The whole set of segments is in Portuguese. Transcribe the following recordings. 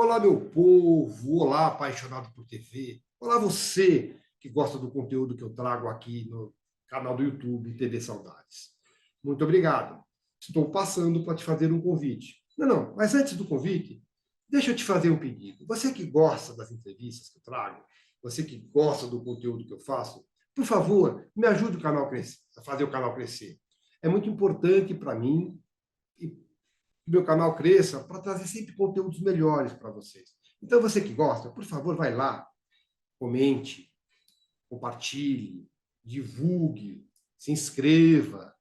Olá, meu povo! Olá, apaixonado por TV! Olá, você que gosta do conteúdo que eu trago aqui no canal do YouTube TV Saudades. Muito obrigado. Estou passando para te fazer um convite. Não, mas antes do convite, deixa eu te fazer um pedido. Você que gosta das entrevistas que eu trago, você que gosta do conteúdo que eu faço, por favor, me ajude a fazer o canal crescer. É muito importante para mim e que meu canal cresça para trazer sempre conteúdos melhores para vocês. Então, você que gosta, por favor, vai lá, comente, compartilhe, divulgue, se inscreva,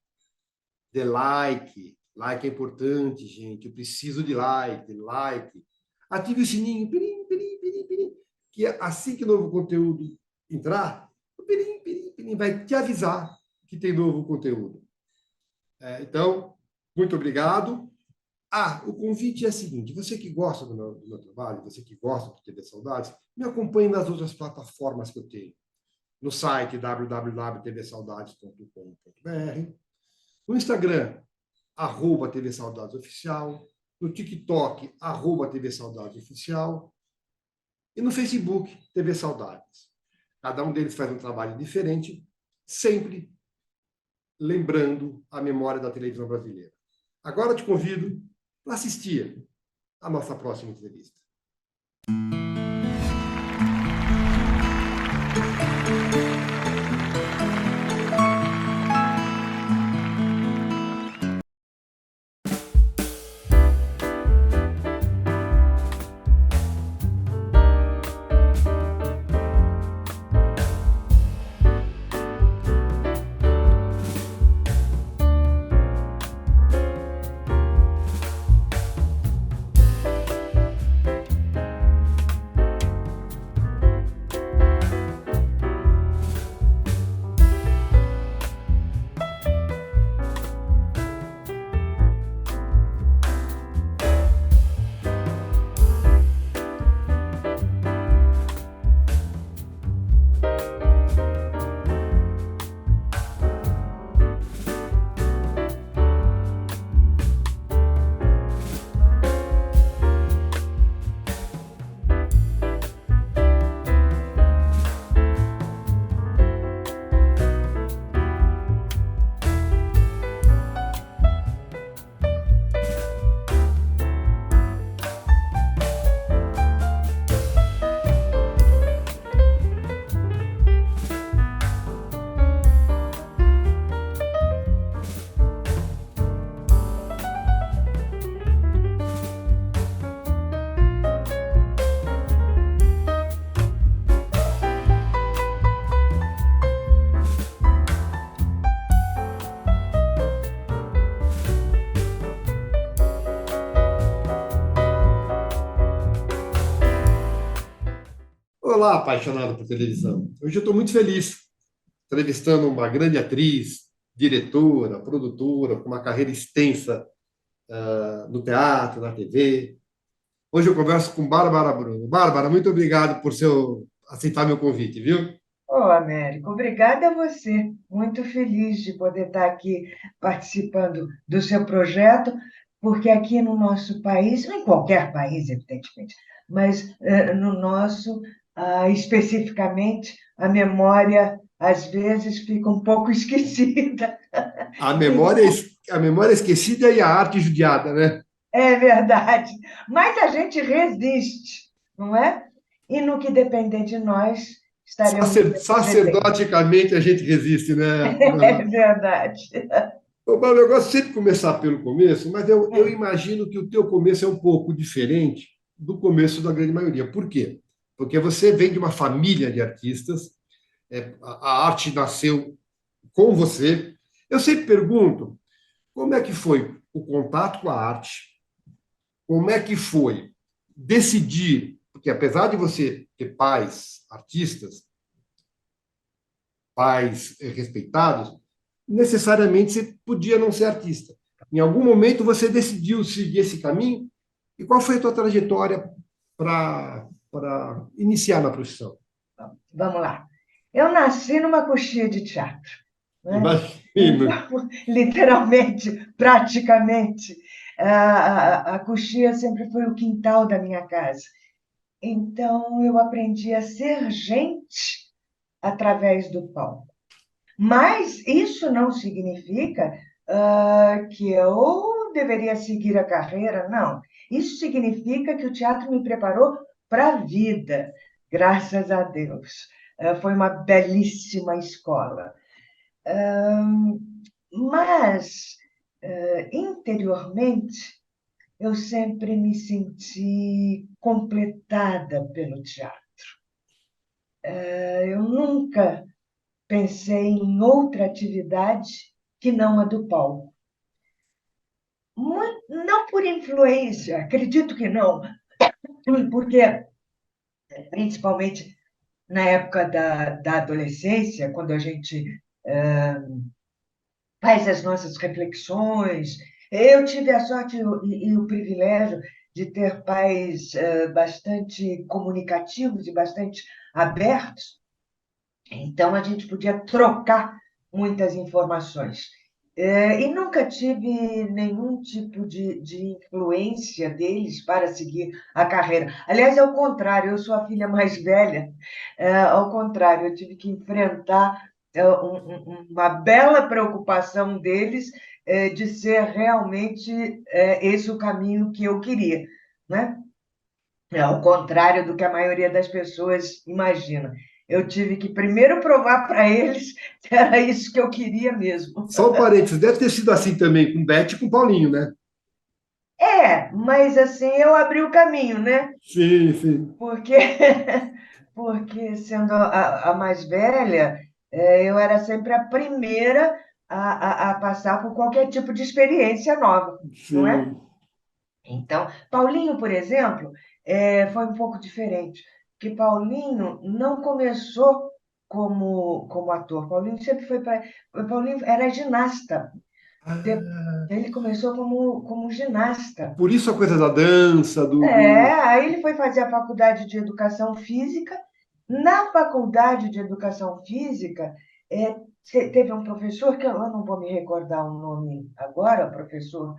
dê like. Like é importante, gente. Eu preciso de like. Ative o sininho, pirim, pirim, pirim, pirim, que assim que o novo conteúdo entrar, o pirim, pirim, pirim vai te avisar que tem novo conteúdo. Então, muito obrigado. O convite é o seguinte: você que gosta do meu trabalho, você que gosta do TV Saudades, me acompanhe nas outras plataformas que eu tenho. No site www.tvsaudades.com.br, no Instagram, @TV Saudades Oficial, no TikTok, @TV Saudades Oficial, e no Facebook, TV Saudades. Cada um deles faz um trabalho diferente, sempre lembrando a memória da televisão brasileira. Agora eu te convido para assistir a nossa próxima entrevista. Olá, apaixonado por televisão. Hoje eu estou muito feliz, entrevistando uma grande atriz, diretora, produtora, com uma carreira extensa no teatro, na TV. Hoje eu converso com Bárbara Bruno. Bárbara, muito obrigado por aceitar meu convite, viu? Ô, Américo, obrigada a você. Muito feliz de poder estar aqui participando do seu projeto, porque aqui no nosso país, em qualquer país, evidentemente, mas no nosso, especificamente, a memória às vezes fica um pouco esquecida. A memória, a memória esquecida e a arte judiada, né? É verdade. Mas a gente resiste, não é? E no que depender de nós, estaremos sempre presentes. Sacerdoticamente a gente resiste, né? É verdade. Ô, Bárbara, eu gosto sempre de começar pelo começo, mas eu imagino que o teu começo é um pouco diferente do começo da grande maioria. Por quê? Porque você vem de uma família de artistas, a arte nasceu com você. Eu sempre pergunto, como é que foi o contato com a arte? Como é que foi decidir? Porque apesar de você ter pais artistas, pais respeitados, necessariamente você podia não ser artista. Em algum momento você decidiu seguir esse caminho? E qual foi a tua trajetória para iniciar na profissão? Vamos lá. Eu nasci numa coxia de teatro, né? Imagino. Então, literalmente, praticamente. A coxia sempre foi o quintal da minha casa. Então, eu aprendi a ser gente através do palco. Mas isso não significa que eu deveria seguir a carreira, não. Isso significa que o teatro me preparou para a vida, graças a Deus. Foi uma belíssima escola. Mas, interiormente, eu sempre me senti completada pelo teatro. Eu nunca pensei em outra atividade que não a do palco. Não por influência, acredito que não, porque, principalmente na época da adolescência, quando a gente faz as nossas reflexões, eu tive a sorte e o privilégio de ter pais bastante comunicativos e bastante abertos, então a gente podia trocar muitas informações. E nunca tive nenhum tipo de influência deles para seguir a carreira. Aliás, ao contrário, eu sou a filha mais velha. Ao contrário, eu tive que enfrentar uma bela preocupação deles de ser realmente esse o caminho que eu queria, né? Ao contrário do que a maioria das pessoas imagina. Eu tive que primeiro provar para eles que era isso que eu queria mesmo. Só um parênteses, deve ter sido assim também com Beth e com Paulinho, né? Mas assim, eu abri o caminho, né? Sim, sim. Porque, porque sendo a mais velha, eu era sempre a primeira a passar por qualquer tipo de experiência nova, não é? Sim. Então, Paulinho, por exemplo, foi um pouco diferente, porque Paulinho não começou como ator. Paulinho sempre foi para. Paulinho era ginasta. Ah, Ele começou como ginasta. por isso a coisa da dança, Aí ele foi fazer a faculdade de educação física. Na faculdade de educação física, teve um professor, que eu não vou me recordar o nome agora, o professor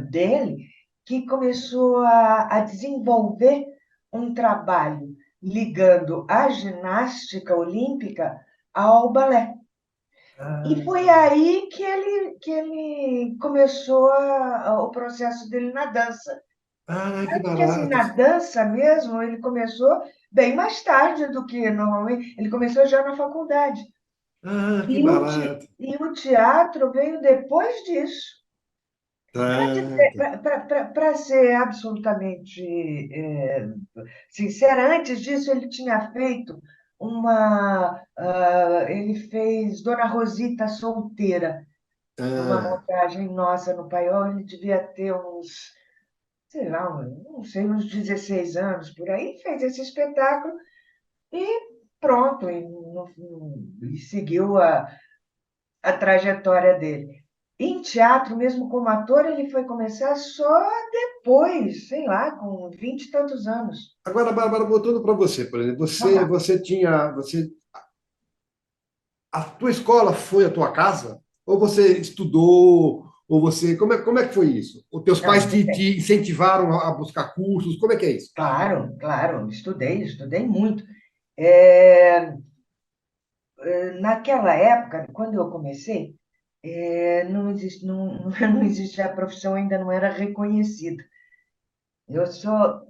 dele, que começou a desenvolver um trabalho ligando a ginástica olímpica ao balé. E Ah, foi aí que ele começou o processo dele na dança. que Porque assim, barato. na dança mesmo, ele começou bem mais tarde do que normalmente. Ele começou já na faculdade. Que barato. E o teatro veio depois disso. Ah, tá. Para ser absolutamente sincera, antes disso ele tinha feito ele fez Dona Rosita solteira, numa Ah, montagem nossa no Paiol. Ele devia ter uns, sei lá, não sei, uns 16 anos por aí, fez esse espetáculo e pronto, e seguiu a trajetória dele. Em teatro, mesmo como ator, ele foi começar só depois, sei lá, com 20 e tantos anos. agora, Bárbara, voltando para você, por exemplo, Aham. a tua escola foi a tua casa? Ou você estudou? Ou você, como é que foi isso? Os teus Não, pais tudo bem. te incentivaram a buscar cursos? Como é que é isso? Claro, claro, estudei muito. É, Naquela época, quando eu comecei, não existia, a profissão ainda não era reconhecida. Eu sou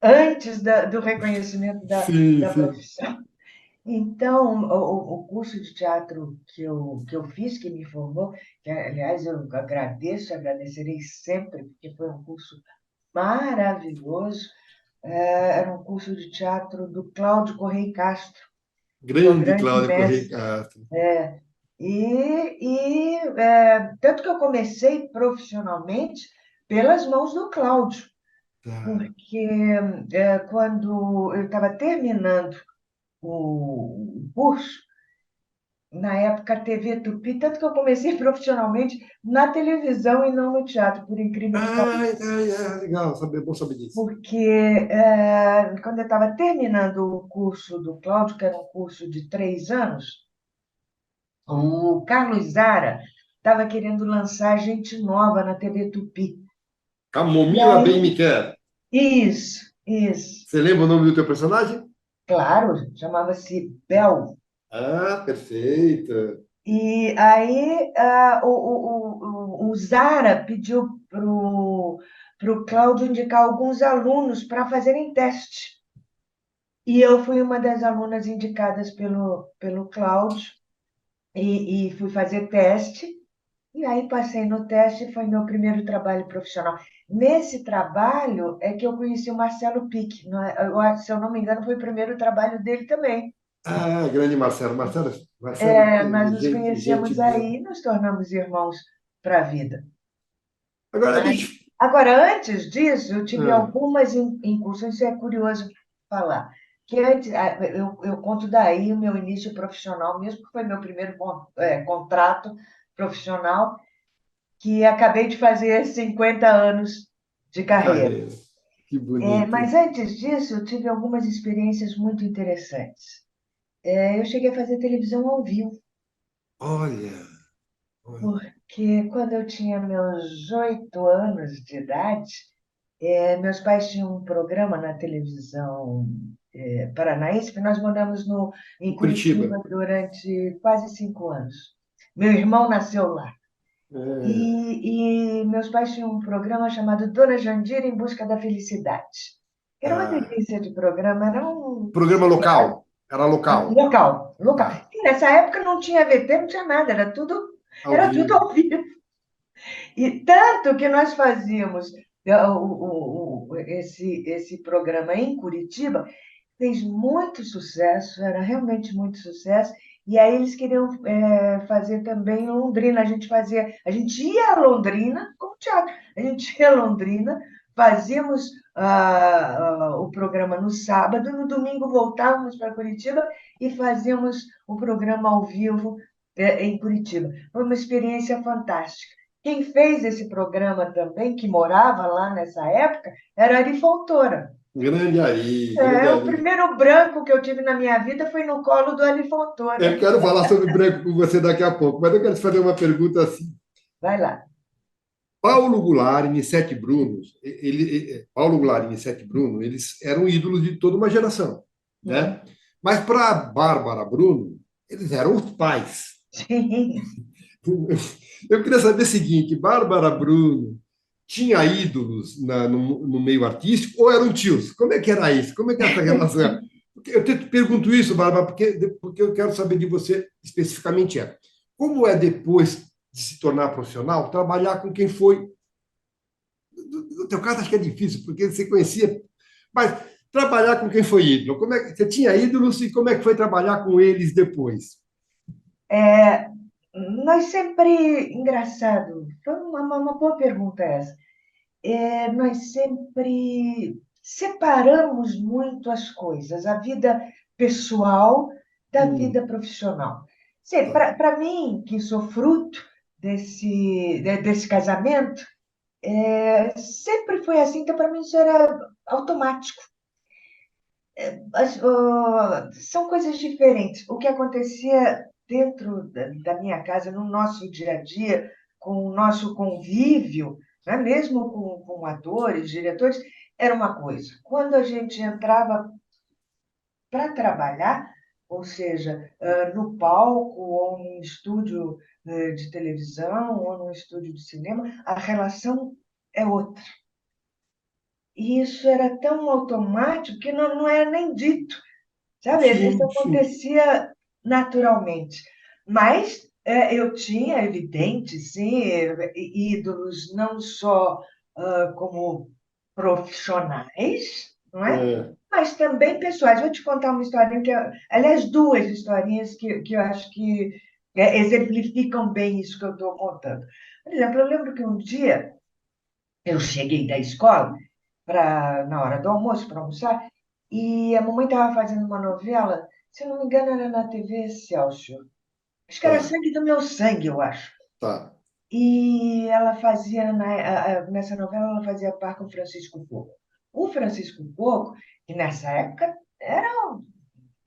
antes do reconhecimento Sim, da sim. profissão. Então, o curso de teatro que eu fiz, que me formou, que, aliás, eu agradecerei sempre, porque foi um curso maravilhoso, era um curso de teatro do Cláudio Correia Castro, meu Grande grande Cláudia Correia mestre. Castro. Tanto que eu comecei profissionalmente pelas mãos do Cláudio, Tá. porque quando eu estava terminando o curso, na época a TV Tupi, tanto que eu comecei profissionalmente na televisão e não no teatro, por incrível que pareça. Legal, bom saber disso. Porque quando eu estava terminando o curso do Cláudio, que era um curso de 3 anos, o Carlos Zara estava querendo lançar gente nova na TV Tupi. E Camomila aí, Bem Me Quer. isso, isso. Você lembra o nome do teu personagem? Claro, chamava-se Bel. Ah, perfeita. E aí o Zara pediu para o Cláudio indicar alguns alunos para fazerem teste. E eu fui uma das alunas indicadas pelo Cláudio e fui fazer teste. E aí passei no teste e foi meu primeiro trabalho profissional. Nesse trabalho é que eu conheci o Marcelo Pique. Se eu não me engano, foi o primeiro trabalho dele também. Ah, grande Marcelo. Marcelo, Nós nos gente conhecemos boa. aí e nos tornamos irmãos para a vida. Agora, Aí, deixa. agora, antes disso, eu tive Ah, algumas incursões, isso é curioso falar. Que antes, eu conto daí o meu início profissional, mesmo que foi meu primeiro contrato profissional, que acabei de fazer 50 anos de de carreira. carreira. Que bonito. Mas antes disso, eu tive algumas experiências muito interessantes. Eu cheguei a fazer televisão ao vivo, Olha, olha. porque quando eu tinha meus 8 anos de idade, meus pais tinham um programa na televisão paranaense, que nós moramos em Curitiba. Curitiba durante quase 5 anos. Meu irmão nasceu lá. É, E meus pais tinham um programa chamado Dona Jandira em Busca da Felicidade. Era uma ah, delícia de programa, era um programa local. Era local. local, local. Ah, E nessa época não tinha VT, não tinha nada, ao era tudo vivo. ao vivo. E tanto que nós fazíamos esse programa em Curitiba, fez muito sucesso, era realmente muito sucesso. E aí eles queriam fazer também em Londrina. A gente ia a Londrina como teatro. A gente ia a Londrina, fazíamos o programa no sábado, no domingo voltávamos para Curitiba e fazíamos o programa ao vivo em Curitiba. Foi uma experiência fantástica. Quem fez esse programa também, que morava lá nessa época, era Ari Fontoura. Grande Ari, grande O Ari. primeiro branco que eu tive na minha vida foi no colo do Ali Eu Fontoura. quero falar sobre branco com você daqui a pouco, mas eu quero te fazer uma pergunta assim. Vai lá. Paulo Goulart e Nissete Bruno, Paulo Goulart e Nissete Bruno, eles eram ídolos de toda uma geração, Uhum. né? Mas para Bárbara Bruno, eles eram os pais. Sim. Eu queria saber o seguinte: Bárbara Bruno tinha ídolos no meio artístico ou eram tios? Como é que era isso? Como é que era essa relação? Eu te pergunto isso, Bárbara, porque eu quero saber de você especificamente. Como é depois de se tornar profissional, trabalhar com quem foi. No teu caso, acho que é difícil, porque você conhecia. Mas trabalhar com quem foi ídolo. Como é que você tinha ídolos e como é que foi trabalhar com eles depois? É, nós sempre, engraçado, foi uma boa pergunta essa. Nós sempre separamos muito as coisas, a vida pessoal da vida Hum, profissional. tá. Para mim, que sou fruto desse casamento, sempre foi assim, então para mim isso era automático. São coisas diferentes. O que acontecia dentro da minha casa, no nosso dia a dia, com o nosso convívio, né, mesmo com atores, diretores, era uma coisa. Quando a gente entrava para trabalhar, ou seja, no palco, ou num estúdio de televisão, ou num estúdio de cinema, a relação é outra. E isso era tão automático que não era nem dito. Sabe, isso Sim, sim. acontecia naturalmente. Mas eu tinha, evidente, sim, ídolos não só como profissionais, não é? É, Mas também pessoais. Vou te contar uma historinha, aliás, duas historinhas que eu acho que exemplificam bem isso que eu estou contando. Por exemplo, eu lembro que um dia eu cheguei da escola na hora do almoço para almoçar e a mamãe estava fazendo uma novela, se eu não me engano, era na TV Excelsior. Acho que era tá, Sangue do Meu Sangue, eu acho. tá. E ela fazia, nessa novela, ela fazia par com o Francisco Coco. O Francisco Coco, que nessa época era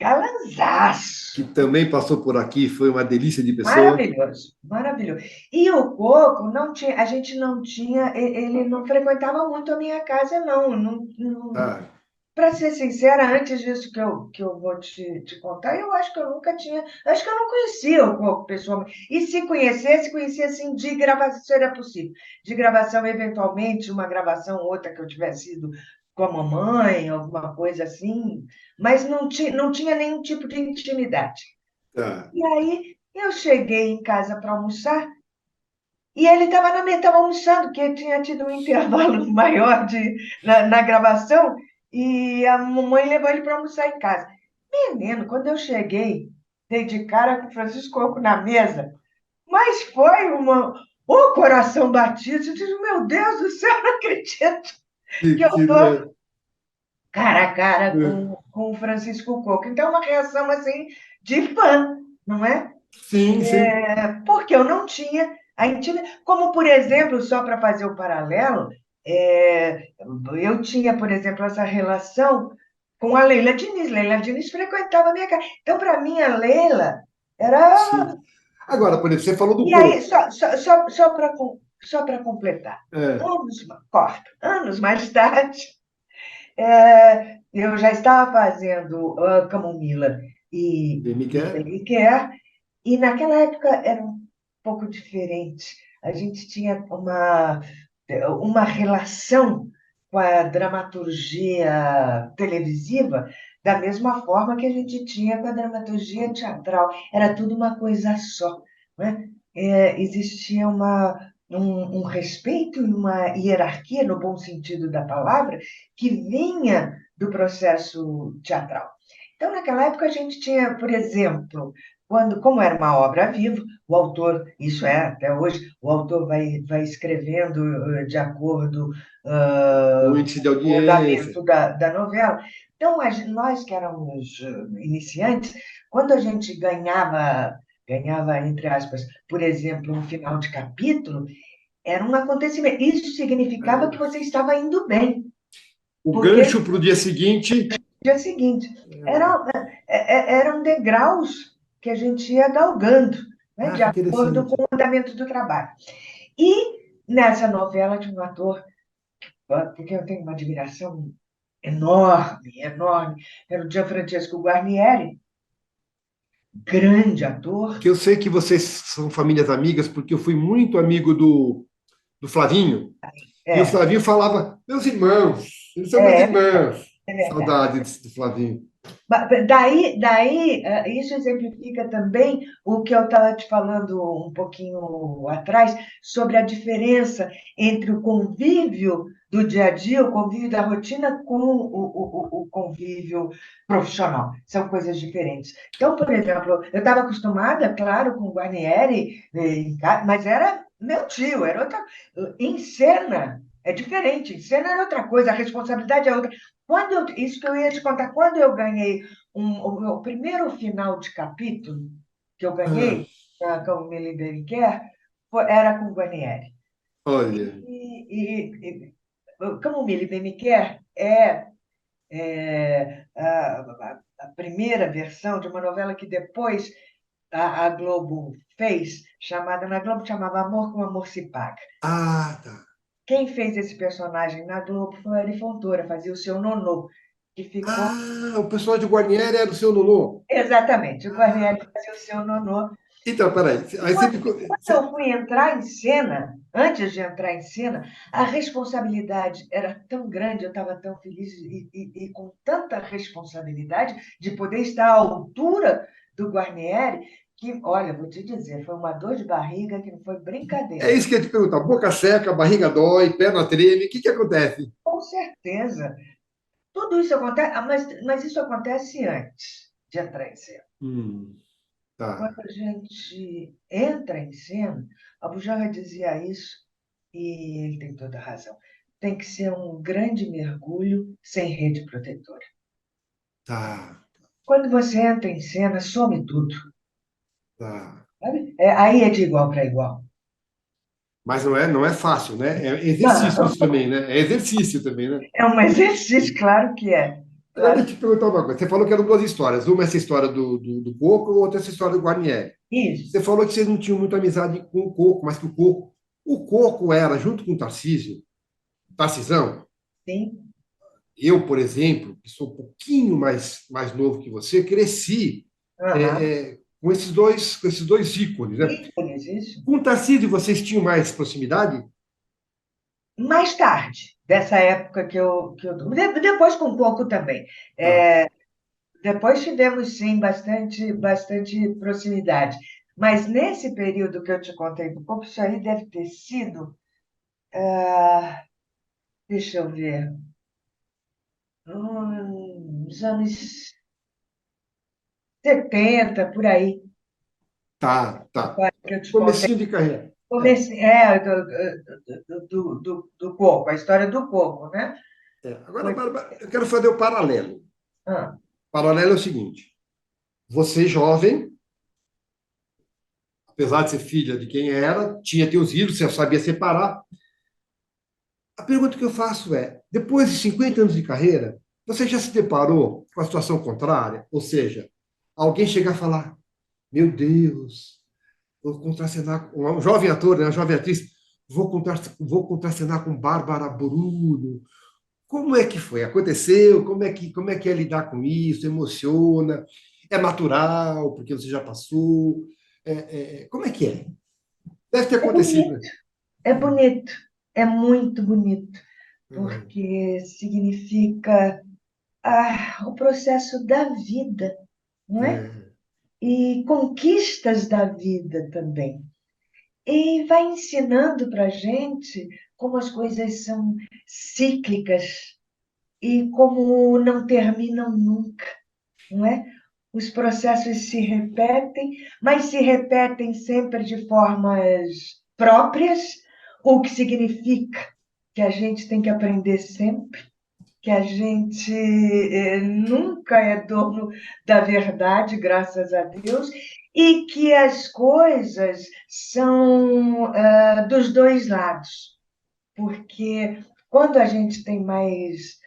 galanzaço. que também passou por aqui, foi uma delícia de pessoa. Maravilhoso, maravilhoso. E o Coco não tinha, a gente não tinha, ele não frequentava muito a minha casa, não. Tá, Para ser sincera, antes disso que eu vou te contar, eu acho que eu nunca tinha, acho que eu não conhecia o Coco pessoalmente. E se conhecesse, conhecia assim de gravação, seria possível. De gravação, eventualmente, uma gravação ou outra que eu tivesse ido com a mamãe, alguma coisa assim, mas não tinha nenhum tipo de intimidade. tá. E aí eu cheguei em casa para almoçar e ele estava almoçando, porque tinha tido um intervalo maior na gravação, e a mamãe levou ele para almoçar em casa. Menino, quando eu cheguei, dei de cara com o Francisco Coco na mesa, mas foi o coração batido. Eu disse, meu Deus do céu, não acredito que eu estou É, cara a cara é. com o Francisco Coco. Então, uma reação assim de fã, não é? Sim, sim. Porque eu não tinha a intimidade. Como, por exemplo, só para fazer o paralelo, é, eu tinha, por exemplo, essa relação com a Leila Diniz. Leila Diniz frequentava a minha casa. Então, para mim, a Leila era. Sim. Agora, por exemplo, você falou do E aí, coco. só para completar, É, anos mais tarde, eu já estava fazendo Camomila e Miguel? Baby Care, e naquela época era um pouco diferente. A gente tinha uma relação com a dramaturgia televisiva da mesma forma que a gente tinha com a dramaturgia teatral. Era tudo uma coisa só, né? Existia um respeito e uma hierarquia, no bom sentido da palavra, que vinha do processo teatral. Então, naquela época, a gente tinha, por exemplo, como era uma obra viva, o autor, isso é até hoje, o autor vai escrevendo de acordo O índice de com o audiência. andamento da novela. Então, nós que éramos iniciantes, quando a gente ganhava, entre aspas, por exemplo, um final de capítulo, era um acontecimento. Isso significava que É. você estava indo bem, O porque gancho para o dia seguinte. no dia seguinte É. eram degraus que a gente ia galgando, né, Ah, de que acordo com interessante. o andamento do trabalho. E nessa novela tinha um ator, porque eu tenho uma admiração enorme, enorme, era o Gianfrancesco Guarnieri, grande ator. Que eu sei que vocês são famílias amigas, porque eu fui muito amigo do Flavinho. E o É, Flavinho falava, meus irmãos, eles são meus é, irmãos. é verdade. Saudade do Flavinho. Daí, isso exemplifica também o que eu estava te falando um pouquinho atrás sobre a diferença entre o convívio do dia a dia, o convívio da rotina, com o convívio profissional. São coisas diferentes. Então, por exemplo, eu estava acostumada, claro, com o Guarnieri, mas era meu tio, era outra. Em cena é diferente, em cena era outra coisa, a responsabilidade é outra. Isso que eu ia te contar, quando eu ganhei o meu primeiro final de capítulo que eu Ah, ganhei na Camomile Baby Care, era com o Guarnieri. olha, O Camomile Baby Care é a primeira versão de uma novela que depois a Globo fez, na Globo chamava Amor com Amor se Paga. tá. Quem fez esse personagem na Globo foi a Ari Fontoura, fazia o seu Nonô, que ficou. Ah, o pessoal de Guarnieri era o seu Nonô. Exatamente, o Ah, Guarnieri fazia o seu Nonô. então, peraí. E Aí você ficou. quando eu fui entrar em cena, antes de entrar em cena, a responsabilidade era tão grande, eu estava tão feliz e com tanta responsabilidade de poder estar à altura do Guarnieri, que, olha, vou te dizer, foi uma dor de barriga que não foi É brincadeira. isso que eu ia te perguntar. Boca seca, barriga dói, perna treme. O que que acontece? Com certeza. Tudo isso acontece, mas isso acontece antes de entrar em cena. Quando Tá, a gente entra em cena, a Bujanra dizia isso, e ele tem toda a razão. Tem que ser um grande mergulho sem rede protetora. tá, Quando você entra em cena, some tudo. tá. Sabe? Aí é de igual para igual. Mas não é fácil, né? É exercício Não, isso também, né? É exercício também, né? é um exercício, claro que é. Agora, Claro. deixa eu te perguntar uma coisa. Você falou que eram duas histórias. Uma é essa história do Coco, outra é essa história do Guarnieri. Isso, Você falou que vocês não tinham muita amizade com o Coco, mas que o Coco era, junto com o Tarcísio, Tarcisão, sim. eu, por exemplo, que sou um pouquinho mais novo que você, cresci Aham. com esses dois ícones, né? Ícones, isso. Com o Tarcísio, vocês tinham mais proximidade? Mais tarde, dessa época depois com um pouco também. Tá. Depois tivemos, sim, bastante proximidade. Mas nesse período que eu te contei do corpo, isso aí deve ter sido, deixa eu ver, nos anos 70 por aí, Tá, tá. que eu te contei. Comecinho de carreira. É, Comecei, do coco, a história do coco, né? é. Agora, Foi, Bárbara, eu quero fazer o paralelo. ah, O paralelo é o seguinte: você jovem, apesar de ser filha de quem era, tinha teus ídolos, você sabia separar. A pergunta que eu faço é: depois de 50 anos de carreira, você já se deparou com a situação contrária? Ou seja, alguém chegar a falar: meu Deus, vou contracenar com um jovem ator, né, uma jovem atriz, vou contracenar com Bárbara Bruno. Como é que foi? Aconteceu? Como é que é lidar com isso? Emociona? É natural, porque você já passou? Como é que é? Deve ter é acontecido, bonito, né? é bonito, é muito bonito, Uhum. porque significa o processo da vida, não é? É, E conquistas da vida também. E vai ensinando para a gente como as coisas são cíclicas e como não terminam nunca, não é? Os processos se repetem, mas se repetem sempre de formas próprias, o que significa que a gente tem que aprender sempre, que a gente nunca é dono da verdade, graças a Deus, e que as coisas são dos dois lados, porque quando a gente tem mais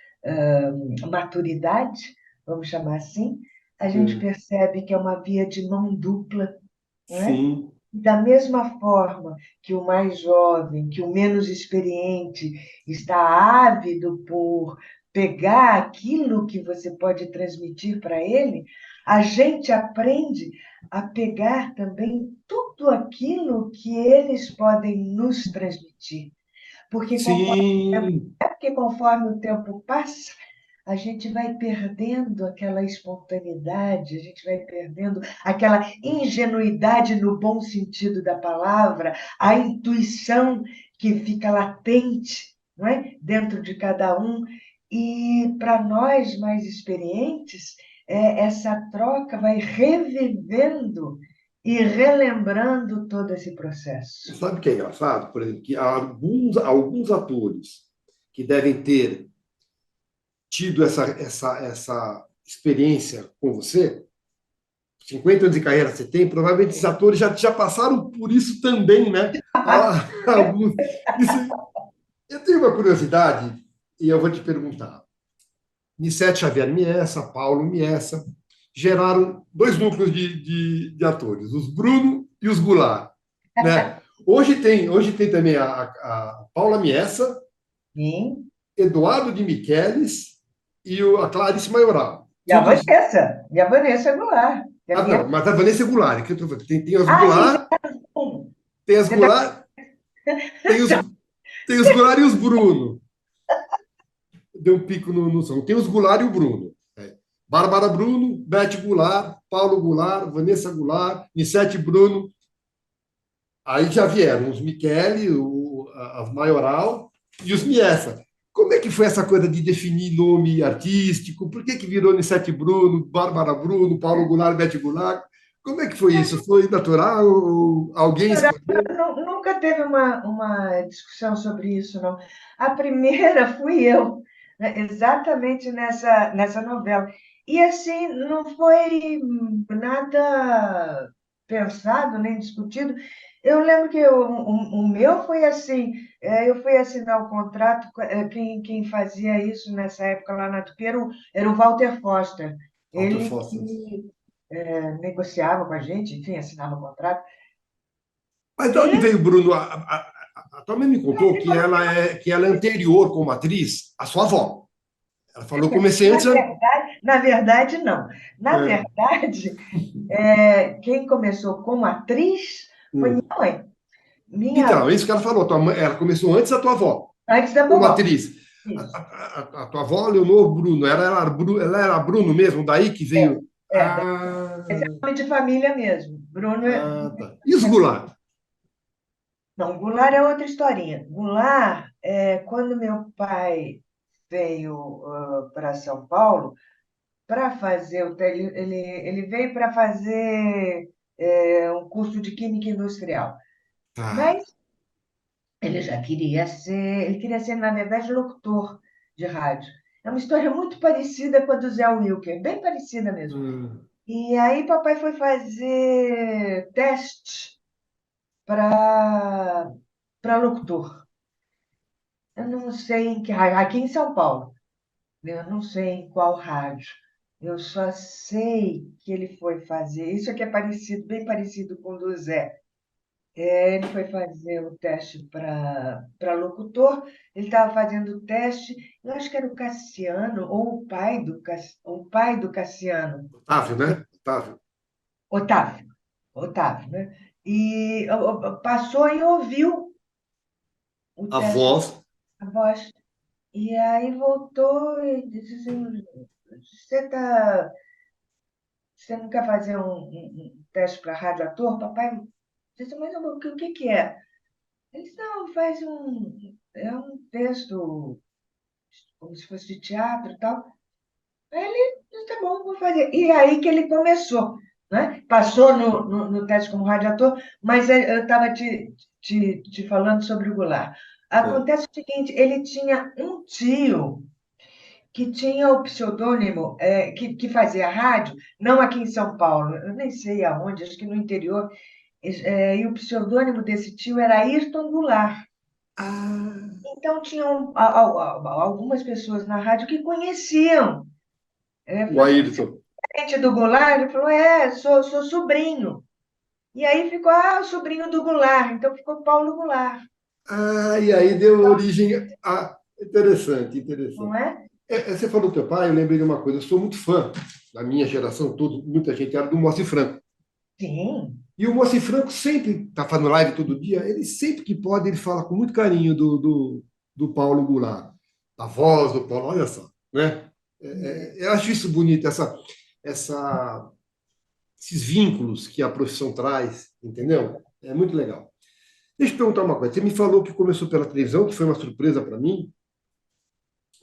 maturidade, vamos chamar assim, a gente é. percebe que é uma via de mão dupla, não é? Sim, Da mesma forma que o mais jovem, que o menos experiente está ávido por pegar aquilo que você pode transmitir para ele, a gente aprende a pegar também tudo aquilo que eles podem nos transmitir. Porque conforme, sim, porque conforme o tempo passa, a gente vai perdendo aquela espontaneidade, a gente vai perdendo aquela ingenuidade no bom sentido da palavra, a intuição que fica latente, não é? Dentro de cada um. E para nós mais experientes, essa troca vai revivendo e relembrando todo esse processo. sabe o que é engraçado? Por exemplo, que há alguns atores que devem ter tido essa experiência com você, 50 anos de carreira você tem, provavelmente esses atores já passaram por isso também, né? Alguns. Isso, eu tenho uma curiosidade e eu vou te perguntar. Nissete Xavier Miessa, Paulo Miessa, geraram dois núcleos de atores, os Bruno e os Goulart, né? Hoje tem também a Paula Miessa, Sim. Eduardo de Michelis e a Clarice Maioral. E a Vanessa Goulart, que é Ah, minha. não, mas a Vanessa é Goulart, que eu tô falando. Tem as Sim, Goulart, tem as você tá... Goulart, tem os Goulart e os Bruno. Deu um pico no som. Tem os Goulart e o Bruno. Bárbara Bruno, Beth Goulart, Paulo Goulart, Vanessa Goulart, Nissete Bruno. Aí já vieram os Michele, as Maioral e os Miessa. Como é que foi essa coisa de definir nome artístico? Por que virou Nissete Bruno, Bárbara Bruno, Paulo Goulart, Beth Goulart? Como é que foi isso? Foi natural? Ou alguém escolheu? Nunca teve uma discussão sobre isso, não. A primeira fui eu, né, exatamente nessa novela. E assim, não foi nada pensado nem discutido. Eu lembro que o meu foi assim, eu fui assinar o contrato, quem fazia isso nessa época lá na Tupi era o Walter Foster. Walter Ele Foster. que negociava com a gente, enfim, assinava o contrato. Mas de onde E veio, Bruno? A tua mãe me contou que ela é anterior como atriz à sua avó. Ela falou, eu comecei antes. na verdade, não. Na É. verdade, quem começou como atriz foi minha Hum. mãe. Minha Então, avó, é isso que ela falou. Ela começou antes da tua avó, antes da como vovó. atriz. Isso. A tua avó, Leonor Bruno, ela era Bruno mesmo, daí que veio. É, esse é nome de família mesmo. Bruno é. Tá. E os Goulart? Não, Goulart é outra historinha. Goulart, quando meu pai veio para São Paulo para fazer ele veio para fazer um curso de Química Industrial. Tá. Mas ele queria ser, na verdade, locutor de rádio. É uma história muito parecida com a do Zé Wilker, bem parecida mesmo. Hum. E aí papai foi fazer teste para locutor. Eu não sei em que rádio, aqui em São Paulo. Eu não sei em qual rádio. Eu só sei que ele foi fazer. Isso aqui é parecido, bem parecido com o do Zé. Ele foi fazer o teste para locutor. Ele estava fazendo o teste. Eu acho que era o Cassiano ou o pai do Cassiano, Otávio, né? Otávio. Otávio. Otávio, né? E passou e ouviu o A teste, voz. a voz. E aí voltou e disse assim, você tá, você não quer fazer um teste para rádio ator? Papai disse, mas o que que é? Ele disse, não, é um texto como se fosse de teatro e tal. Aí ele disse, tá bom, vou fazer. E aí que ele começou, né? Passou no teste como rádio ator, mas eu estava te falando sobre o Goulart. É. Acontece o seguinte, ele tinha um tio que tinha o pseudônimo, que fazia rádio, não aqui em São Paulo, eu nem sei aonde, acho que no interior, e o pseudônimo desse tio era Ayrton Goulart. Ah, Então, tinham algumas pessoas na rádio que conheciam. o Falou assim, você Ayrton. é parente do Goulart? Ele falou, sou sobrinho. E aí ficou, o sobrinho do Goulart, então ficou Paulo Goulart, E aí deu origem a. Interessante, não interessante. é? Você falou do teu pai, eu lembrei de uma coisa. Eu sou muito fã, da minha geração, muita gente era do Moacir Franco. Sim. E o Moacir Franco sempre está fazendo live todo dia. Ele sempre que pode, ele fala com muito carinho do Paulo Goulart, da voz do Paulo. Olha só, né? Eu acho isso bonito, essa, esses vínculos que a profissão traz, entendeu? É muito legal. Deixa eu te perguntar uma coisa. Você me falou que começou pela televisão, que foi uma surpresa para mim,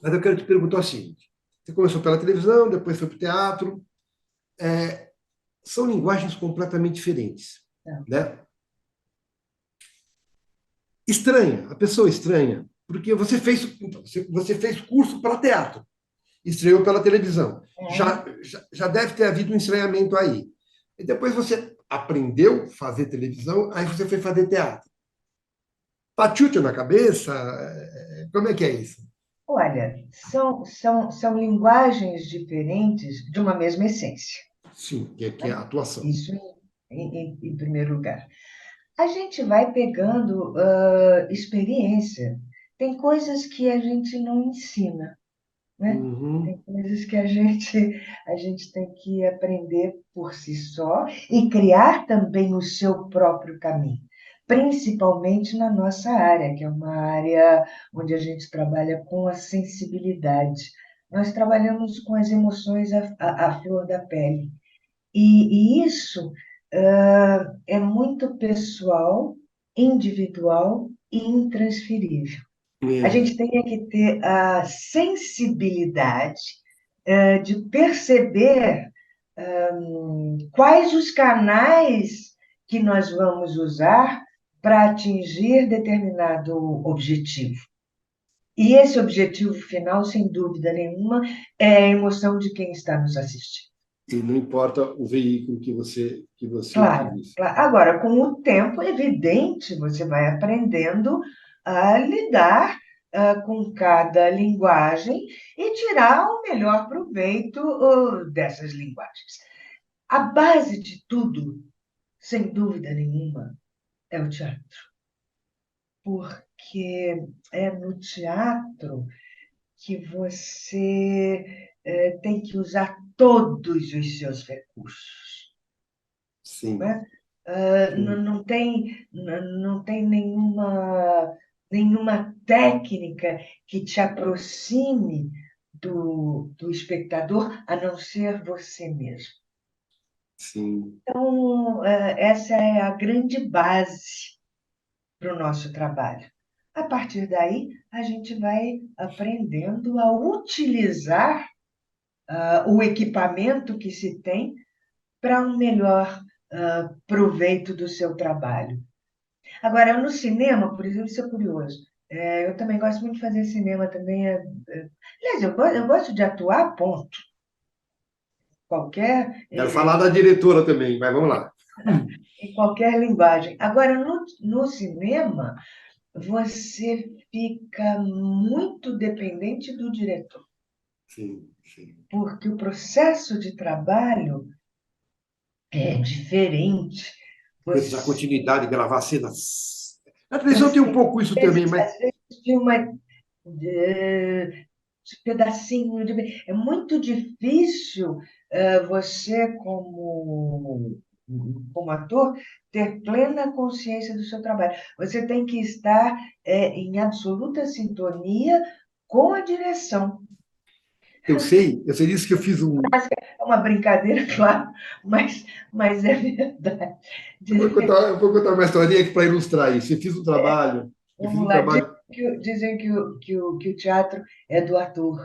mas eu quero te perguntar o seguinte: você começou pela televisão, depois foi para o teatro. São linguagens completamente diferentes, Não. né? Estranha, a pessoa estranha, porque você fez curso para teatro, estreou pela televisão. É. Já deve ter havido um estranhamento aí. E depois você aprendeu a fazer televisão, aí você foi fazer teatro. Patute na cabeça? Como é que é isso? Olha, são linguagens diferentes de uma mesma essência. Sim, que é a atuação. Isso em primeiro lugar. A gente vai pegando experiência. Tem coisas que a gente não ensina, né? Tem Uhum. coisas que a gente tem que aprender por si só e criar também o seu próprio caminho, principalmente na nossa área, que é uma área onde a gente trabalha com a sensibilidade. Nós trabalhamos com as emoções à flor da pele. E isso é muito pessoal, individual e intransferível. A É. gente tem que ter a sensibilidade de perceber quais os canais que nós vamos usar para atingir determinado objetivo. E esse objetivo final, sem dúvida nenhuma, é a emoção de quem está nos assistindo. E não importa o veículo que você Claro, utiliza. claro. Agora, com o tempo, é evidente, você vai aprendendo a lidar com cada linguagem e tirar o melhor proveito dessas linguagens. A base de tudo, sem dúvida nenhuma, é o teatro, porque é no teatro que você tem que usar todos os seus recursos, Sim, né? sim, Não tem nenhuma técnica que te aproxime do espectador, a não ser você mesmo. sim. Então, essa é a grande base para o nosso trabalho. A partir daí, a gente vai aprendendo a utilizar o equipamento que se tem para um melhor proveito do seu trabalho. Agora, no cinema, por exemplo, isso é curioso. Eu também gosto muito de fazer cinema também. Aliás, eu gosto de atuar, ponto. Qualquer, Quero falar da diretora também, mas vamos lá. em qualquer linguagem. Agora, no cinema, você fica muito dependente do diretor, Sim, sim. porque o processo de trabalho é diferente. Coisas, a Você, continuidade, gravar cenas. Na televisão tem um você pouco isso também, mas às vezes filma pedacinho de... É muito difícil você, como ator, ter plena consciência do seu trabalho. Você tem que estar em absoluta sintonia com a direção. eu sei disso que eu fiz um. É uma brincadeira, claro, mas é verdade. Eu vou contar uma historinha aqui para ilustrar isso. Eu fiz Vamos um lá, trabalho. dizem que o teatro é do ator,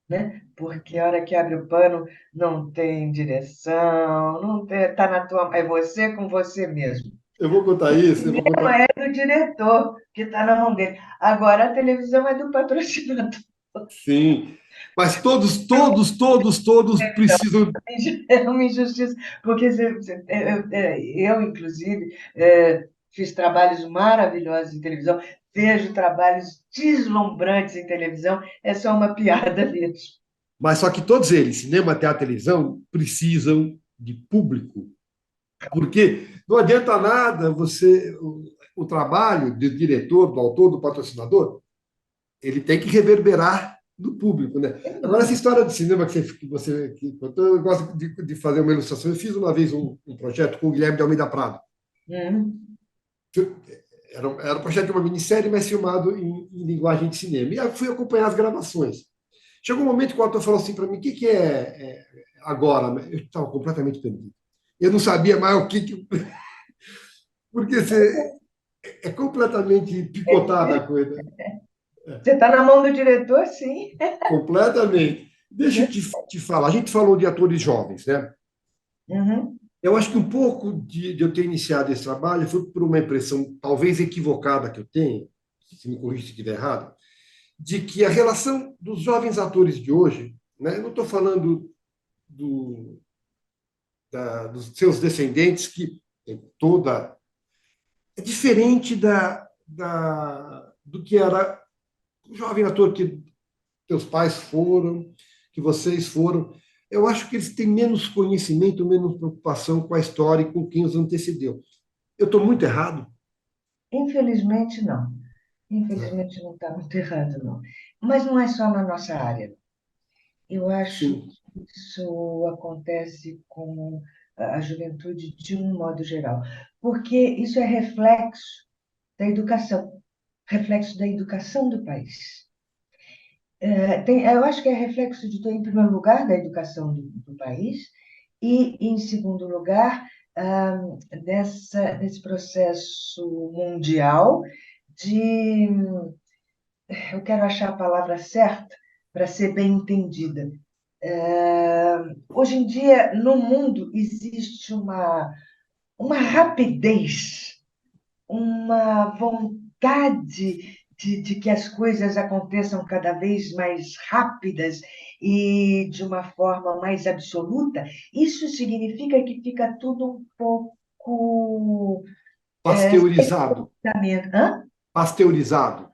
né? Porque a hora que abre o pano não tem direção, não tem, tá na tua, é você com você mesmo. Eu vou contar isso, eu vou Não contar. é do diretor, que está na mão dele. Agora a televisão é do patrocinador. Sim. Mas todos, todos, todos, todos precisam. É uma injustiça, porque eu, inclusive, fiz trabalhos maravilhosos em televisão, vejo trabalhos deslumbrantes em televisão, é só uma piada mesmo. Mas só que todos eles, cinema, teatro, televisão, precisam de público. Porque não adianta nada o trabalho do diretor, do autor, do patrocinador, ele tem que reverberar no público, né? Sem Agora, essa dúvida. história de cinema que eu gosto de fazer uma ilustração. Eu fiz uma vez um projeto com o Guilherme de Almeida Prado. Hum. Era um projeto de uma minissérie, mas filmado em linguagem de cinema. E aí fui acompanhar as gravações. Chegou um momento que o ator falou assim para mim: o que, que é agora? Eu estava completamente perdido. Eu não sabia mais o que. Porque é completamente picotada a coisa. Você está na mão do diretor, sim. Completamente. Deixa eu te falar. A gente falou de atores jovens, né? Uhum. Eu acho que um pouco de eu ter iniciado esse trabalho foi por uma impressão, talvez equivocada, que eu tenho, se me corrija se estiver errado, de que a relação dos jovens atores de hoje, né? Eu não estou falando do, dos seus descendentes, que tem toda. É diferente do que era o jovem ator que teus pais foram, que vocês foram. Eu acho que eles têm menos conhecimento, menos preocupação com a história e com quem os antecedeu. Eu estou muito errado? Infelizmente, não. Ah, Infelizmente, não está muito errado, não. Mas não é só na nossa área. Eu acho sim, que isso acontece com a juventude de um modo geral, porque isso é reflexo da educação do país. Eu acho que é reflexo em primeiro lugar, da educação do país, e, em segundo lugar, desse processo mundial de, eu quero achar a palavra certa para ser bem entendida. Hoje em dia, no mundo, existe uma rapidez, uma vontade de que as coisas aconteçam cada vez mais rápidas e de uma forma mais absoluta, isso significa que fica tudo um pouco sem Pasteurizado. fundamento. Hã? Pasteurizado.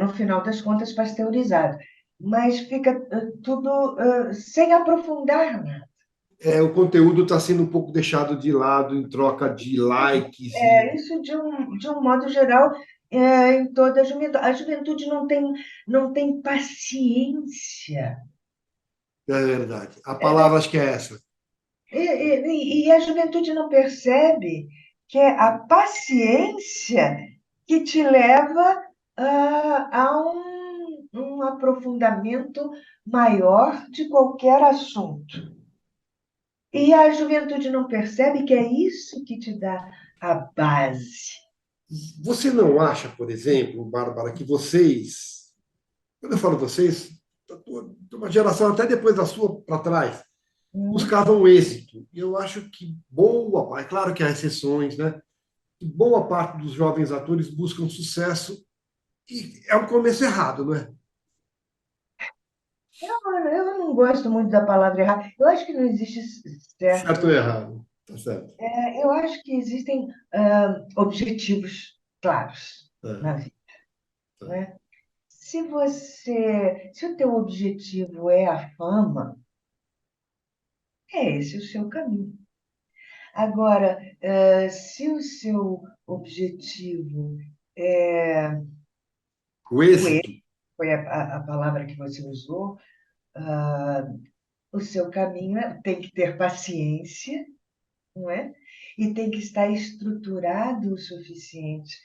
No final das contas, pasteurizado. Mas fica tudo sem aprofundar nada. O conteúdo está sendo um pouco deixado de lado em troca de likes e Isso de um modo geral, em toda a juventude. A juventude não tem paciência. é verdade. A palavra acho que é essa. E a juventude não percebe que é a paciência que te leva a um aprofundamento maior de qualquer assunto. E a juventude não percebe que é isso que te dá a base. Você não acha, por exemplo, Bárbara, que vocês, quando eu falo vocês, de uma geração até depois da sua para trás, Hum. buscavam êxito. E eu acho que boa parte, é claro que há exceções, né? Que boa parte dos jovens atores buscam sucesso e é um começo errado, não é? Eu não gosto muito da palavra errar. Eu acho que não existe Certo certo. ou errado? Tá certo. Eu acho que existem objetivos claros É, na vida, tá. né? Se o teu objetivo é a fama, é esse o seu caminho. Agora, se o seu objetivo é O o erro, êxito foi a palavra que você usou, o seu caminho tem que ter paciência, não é? E tem que estar estruturado o suficiente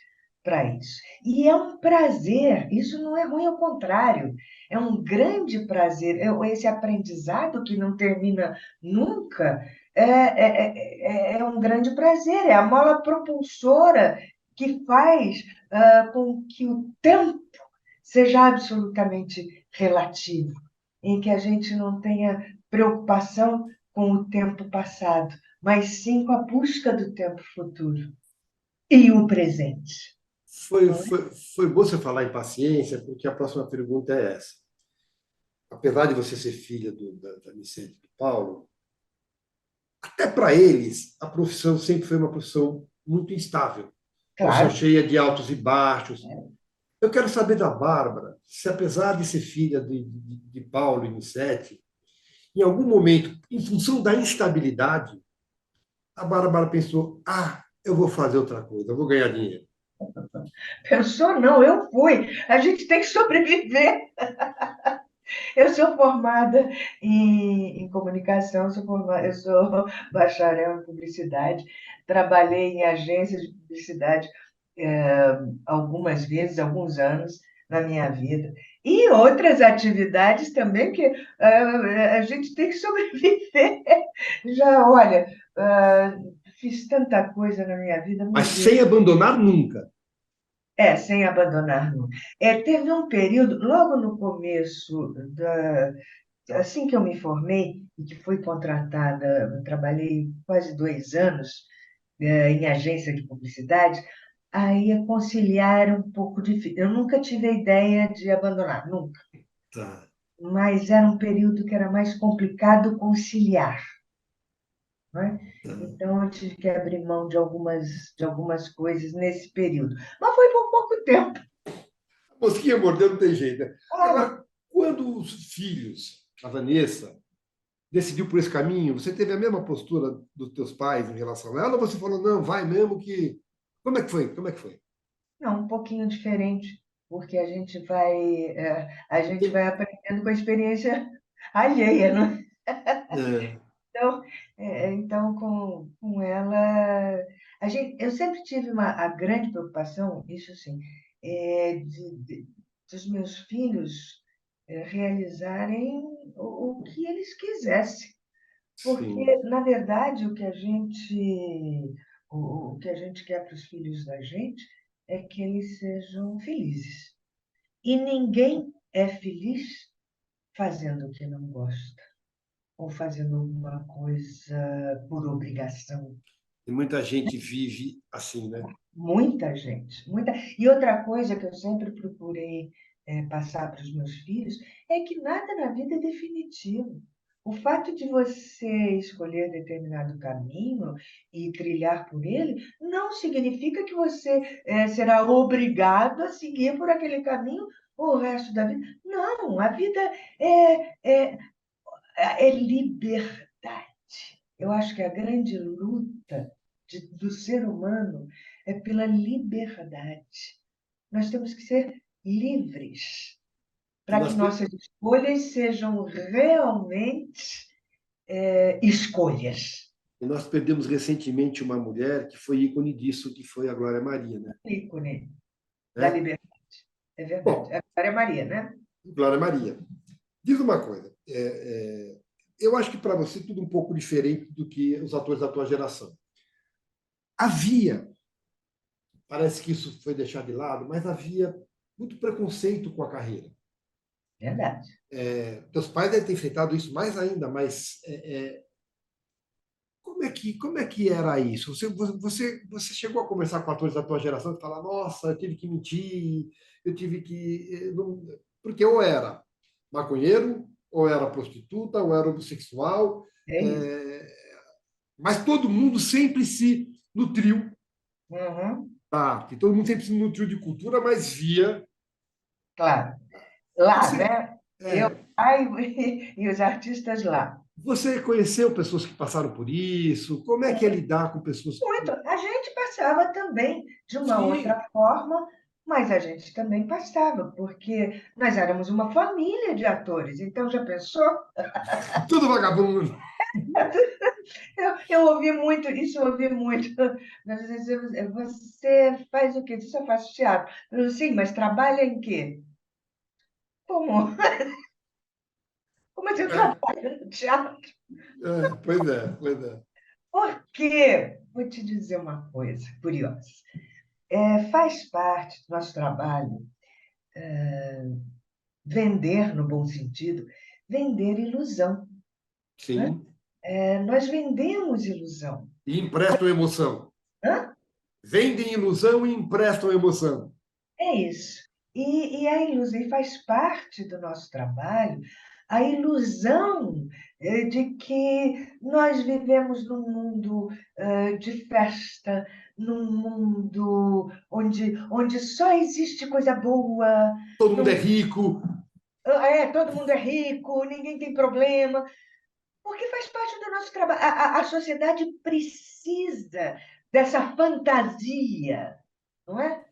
para isso. E é um prazer, isso não é ruim, ao contrário, é um grande prazer. Esse aprendizado que não termina nunca é um grande prazer, é a mola propulsora que faz com que o tempo seja absolutamente relativo, em que a gente não tenha preocupação com o tempo passado, mas sim com a busca do tempo futuro e o presente. foi, Não é? foi, foi bom você falar em paciência, porque a próxima pergunta é essa. Apesar de você ser filha da Vicente e do Paulo, até para eles, a profissão sempre foi uma profissão muito instável, profissão Claro. cheia de altos e baixos. Eu quero saber da Bárbara, se apesar de ser filha de Paulo e Vicente, em algum momento, em função da instabilidade, a Bárbara pensou: eu vou fazer outra coisa, eu vou ganhar dinheiro. Pensou, não, eu fui. A gente tem que sobreviver. Eu sou formada em comunicação, eu sou bacharel em publicidade, trabalhei em agências de publicidade algumas vezes, alguns anos na minha vida. E outras atividades também que a gente tem que sobreviver. Já, olha, fiz tanta coisa na minha vida, Mas meu Deus. sem abandonar nunca. Sem abandonar, não. Teve um período, logo no começo assim que eu me formei e que fui contratada, eu trabalhei quase 2 anos em agência de publicidade, aí conciliar era um pouco difícil. Eu nunca tive a ideia de abandonar, nunca. Tá, Mas era um período que era mais complicado conciliar, não é? tá. Então eu tive que abrir mão de algumas coisas nesse período. Mas foi por pouco tempo. A mosquinha mordeu, não tem jeito, né? Olha, Agora, quando os filhos, a Vanessa, decidiu por esse caminho, você teve a mesma postura dos teus pais em relação a ela, ou você falou, não, vai mesmo que. Como é que foi? Como é que foi? não, um pouquinho diferente, porque a gente vai aprendendo com a experiência alheia, né? É, Então, então com ela, eu sempre tive a grande preocupação, isso sim, dos meus filhos realizarem o que eles quisessem. sim, Porque, na verdade, o que a gente quer para os filhos da gente é que eles sejam felizes. E ninguém é feliz fazendo o que não gosta, ou fazendo alguma coisa por obrigação. e muita gente vive assim, né? Muita gente, muita. E outra coisa que eu sempre procurei passar para os meus filhos é que nada na vida é definitivo. O fato de você escolher determinado caminho e trilhar por ele não significa que você será obrigado a seguir por aquele caminho o resto da vida. Não, a vida é, é, é liberdade. Eu acho que a grande luta do ser humano é pela liberdade. Nós temos que ser livres E para que nós, pe- nossas escolhas sejam realmente escolhas. e nós perdemos recentemente uma mulher que foi ícone disso, que foi a Glória Maria, né? Ícone da Né? liberdade. É verdade. Bom, A Glória Maria, né? Glória Maria. Diz uma coisa, eu acho que para você tudo um pouco diferente do que os atores da tua geração. Havia, parece que isso foi deixado de lado, mas havia muito preconceito com a carreira. Verdade. Teus pais devem ter enfrentado isso mais ainda, mas como é que era isso? Você chegou a conversar com atores da tua geração e falar, nossa, eu tive que mentir, eu tive que. Porque ou era maconheiro, ou era prostituta, ou era homossexual, É isso. é, mas todo mundo sempre se nutriu Uhum, da arte, todo mundo sempre se nutriu de cultura, mas via. claro. Lá, Você, né? Eu, é, ai, e os artistas lá. você conheceu pessoas que passaram por isso? Como é que é lidar com pessoas Muito. que. A gente passava também de uma outra Sim, forma, mas a gente também passava, porque nós éramos uma família de atores. Então, já pensou? tudo vagabundo. Eu ouvi muito, isso eu ouvi muito. Nós dizíamos, você faz o quê? Eu só faço teatro. Eu disse, sim, mas trabalha em quê? Como? Como assim eu É, trabalho no teatro? pois é, pois é. Por quê? Vou te dizer uma coisa curiosa. Faz parte do nosso trabalho vender, no bom sentido, vender ilusão. Né? Sim. Nós vendemos ilusão. E emprestam emoção. Hã? Vendem ilusão e emprestam emoção. É isso. E a ilusão e faz parte do nosso trabalho a ilusão de que nós vivemos num mundo de festa, num mundo onde só existe coisa boa, Todo mundo é não, rico. todo mundo é rico, ninguém tem problema, porque faz parte do nosso trabalho. A sociedade precisa dessa fantasia, não é?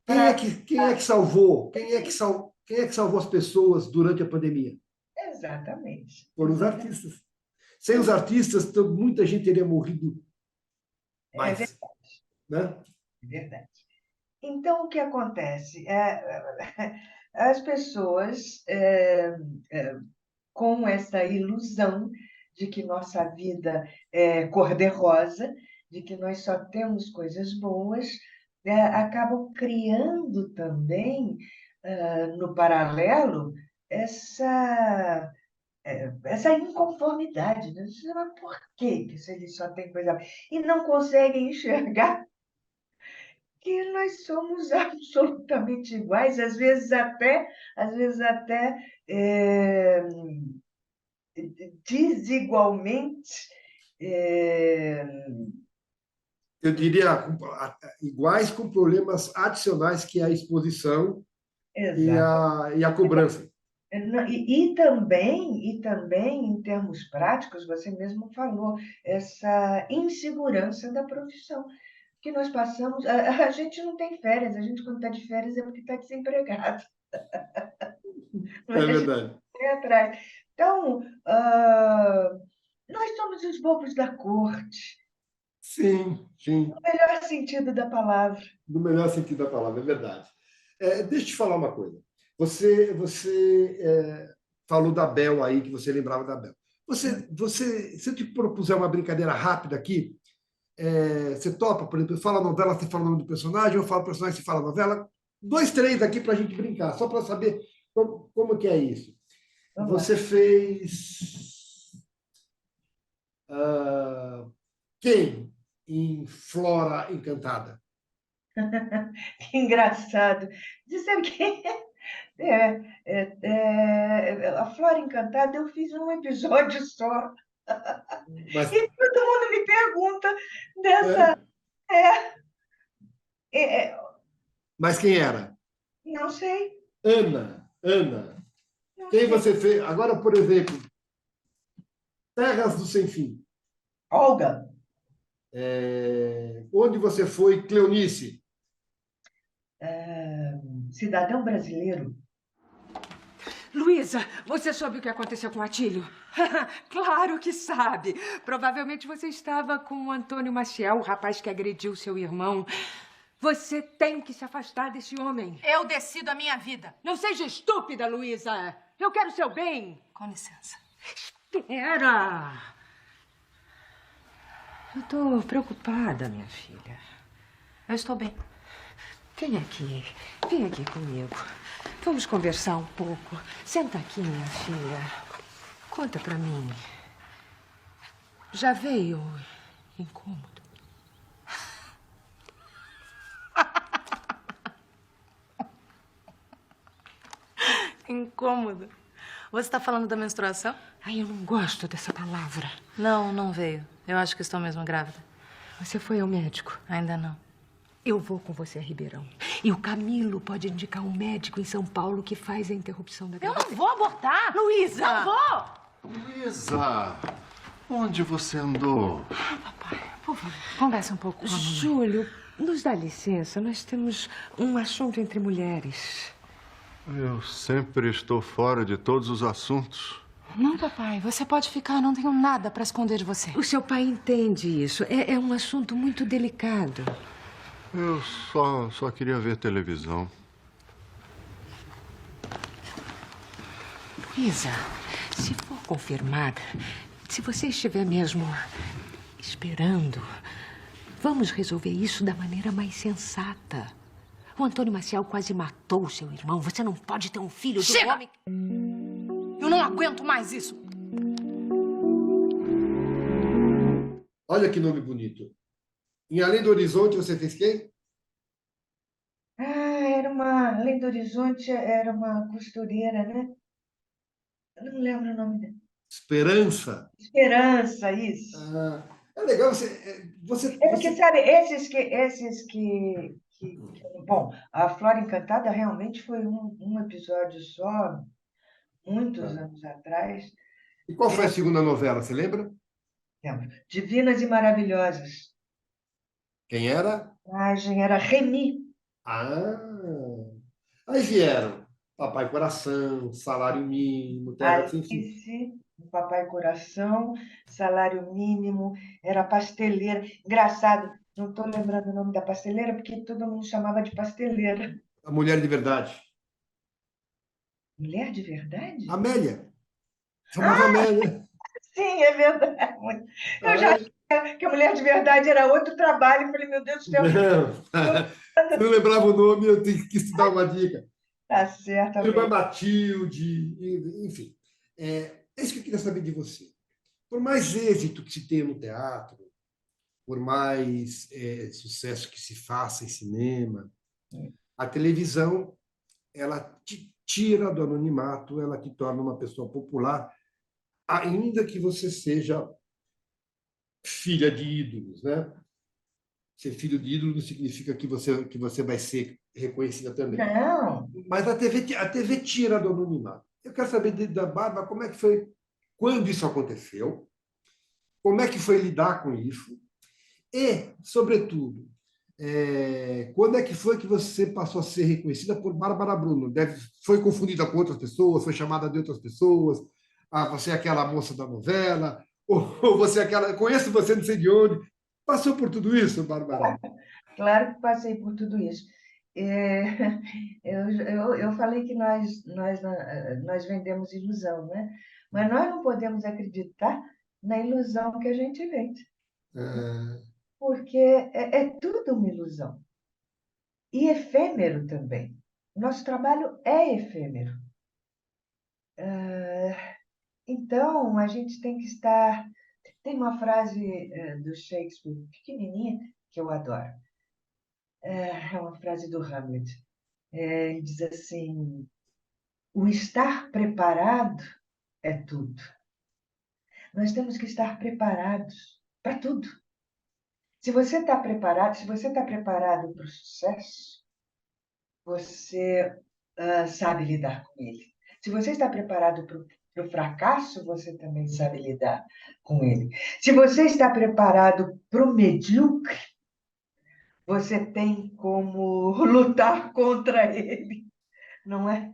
Para Quem é que salvou? Quem é que salvou as pessoas durante a pandemia? exatamente, Foram os exatamente. artistas. Sem os artistas, muita gente teria morrido É mais, né? verdade. Então, o que acontece? As pessoas, com essa ilusão de que nossa vida é cor-de-rosa, de que nós só temos coisas boas, acabam criando também, no paralelo, essa essa inconformidade, né? Mas por que que se ele só tem coisa... E não conseguem enxergar que nós somos absolutamente iguais, às vezes até é, desigualmente. é, Eu diria iguais com problemas adicionais que é a exposição Exato. e a cobrança. E também, em termos práticos, você mesmo falou, essa insegurança da profissão. Que nós passamos, a gente não tem férias, a gente quando está de férias é porque está desempregado, não É é? A gente verdade. vai atrás. Então, nós somos os bobos da corte, Sim, sim. no melhor sentido da palavra. No melhor sentido da palavra, é verdade. Deixa eu te falar uma coisa. Falou da Bel aí, que você lembrava da Bel. Se eu te propuser uma brincadeira rápida aqui, você topa? Por exemplo, eu falo a novela, você fala o nome do personagem, eu falo o personagem, você fala a novela. Dois, três aqui para a gente brincar, só para saber como que é isso. Vamos lá. Você fez ah, quem em Flora Encantada? Que engraçado. Você sabe quem? A Flora Encantada eu fiz um episódio só. Mas, E todo mundo me pergunta dessa. é, É, é, mas quem era? não sei, Ana. Ana. não Quem sei. você fez? Agora, por exemplo, Terras do Sem Fim. Olga. Onde você foi, Cleonice? Cidadão brasileiro. Luísa, você soube o que aconteceu com o Atílio? Claro que sabe. Provavelmente você estava com o Antônio Maciel, o rapaz que agrediu seu irmão. Você tem que se afastar desse homem. Eu decido a minha vida. Não seja estúpida, Luísa. Eu quero seu bem. Com licença. Espera. Eu tô preocupada, minha filha. Eu estou bem. Vem aqui. Vem aqui comigo. Vamos conversar um pouco. Senta aqui, minha filha. Conta pra mim. Já veio incômodo? Incômodo. Você está falando da menstruação? Ai, eu não gosto dessa palavra. Não, não veio. Eu acho que estou mesmo grávida. Você foi ao médico? Ainda não. Eu vou com você a Ribeirão. E o Camilo pode indicar um médico em São Paulo que faz a interrupção da Eu gravidez. não vou abortar! Luísa! Não vou! Luísa, onde você andou? Por favor, converse um pouco com a mamãe. Júlio, nos dá licença. Nós temos um assunto entre mulheres. Eu sempre estou fora de todos os assuntos. Não, papai, você pode ficar. Não tenho nada para esconder de você. O seu pai entende isso. É um assunto muito delicado. Eu só queria ver televisão. Luísa, se for confirmada, se você estiver mesmo esperando, vamos resolver isso da maneira mais sensata. O Antônio Maciel quase matou seu irmão. Você não pode ter um filho de um Chega! homem... Eu não aguento mais isso. Olha que nome bonito. Em Além do Horizonte, você fez quem? Além do Horizonte, era uma costureira, né? Eu não lembro o nome dela. Esperança. Esperança, isso. Ah, é legal É porque, sabe, Bom, a Flora Encantada realmente foi um episódio só, muitos anos atrás. E qual foi a segunda novela, você lembra? Lembro. Divinas e Maravilhosas. Quem era? A imagem era Remy. Ah, aí vieram Papai Coração, Salário Mínimo, Terra Sem Fim. Alice, Papai Coração, Salário Mínimo, era pasteleira. Engraçado, não estou lembrando o nome da pasteleira, porque todo mundo chamava de pasteleira. A Mulher de Verdade. Mulher de verdade? Amélia. Chamava Amélia. Sim, é verdade. Eu já Ah, achei que a Mulher de Verdade era outro trabalho. Eu falei, meu Deus do céu, não. Se não lembrava o nome, eu tenho que te dar uma dica. tá certo. Irmã Matilde, enfim. É isso que eu queria saber de você. Por mais êxito que se tenha no teatro, por mais sucesso que se faça em cinema, a televisão, ela te tira do anonimato, ela te torna uma pessoa popular, ainda que você seja filha de ídolos, né? Ser filho de ídolo não significa que você vai ser reconhecida também. Não, Mas a TV tira do anonimato. Eu quero saber da Bárbara como é que foi, quando isso aconteceu, como é que foi lidar com isso e, sobretudo, quando é que foi que você passou a ser reconhecida por Bárbara Bruno? Foi confundida com outras pessoas, foi chamada de outras pessoas? Ah, você é aquela moça da novela? Ou você é aquela... Conheço você não sei de onde. Passou por tudo isso, Bárbara? claro que passei por tudo isso. É, eu falei que nós vendemos ilusão, né? Mas nós não podemos acreditar na ilusão que a gente vende, Ah, porque é tudo uma ilusão. E efêmero também. Nosso trabalho é efêmero. Então, a gente tem que estar. Tem uma frase do Shakespeare, pequenininha, que eu adoro. É uma frase do Hamlet. Ele diz assim: o estar preparado é tudo. Nós temos que estar preparados para tudo. Se você está preparado, se você está preparado para o sucesso, você sabe lidar com ele. Se você está preparado para o fracasso, você também sabe lidar com ele. Se você está preparado para o medíocre, você tem como lutar contra ele, não é?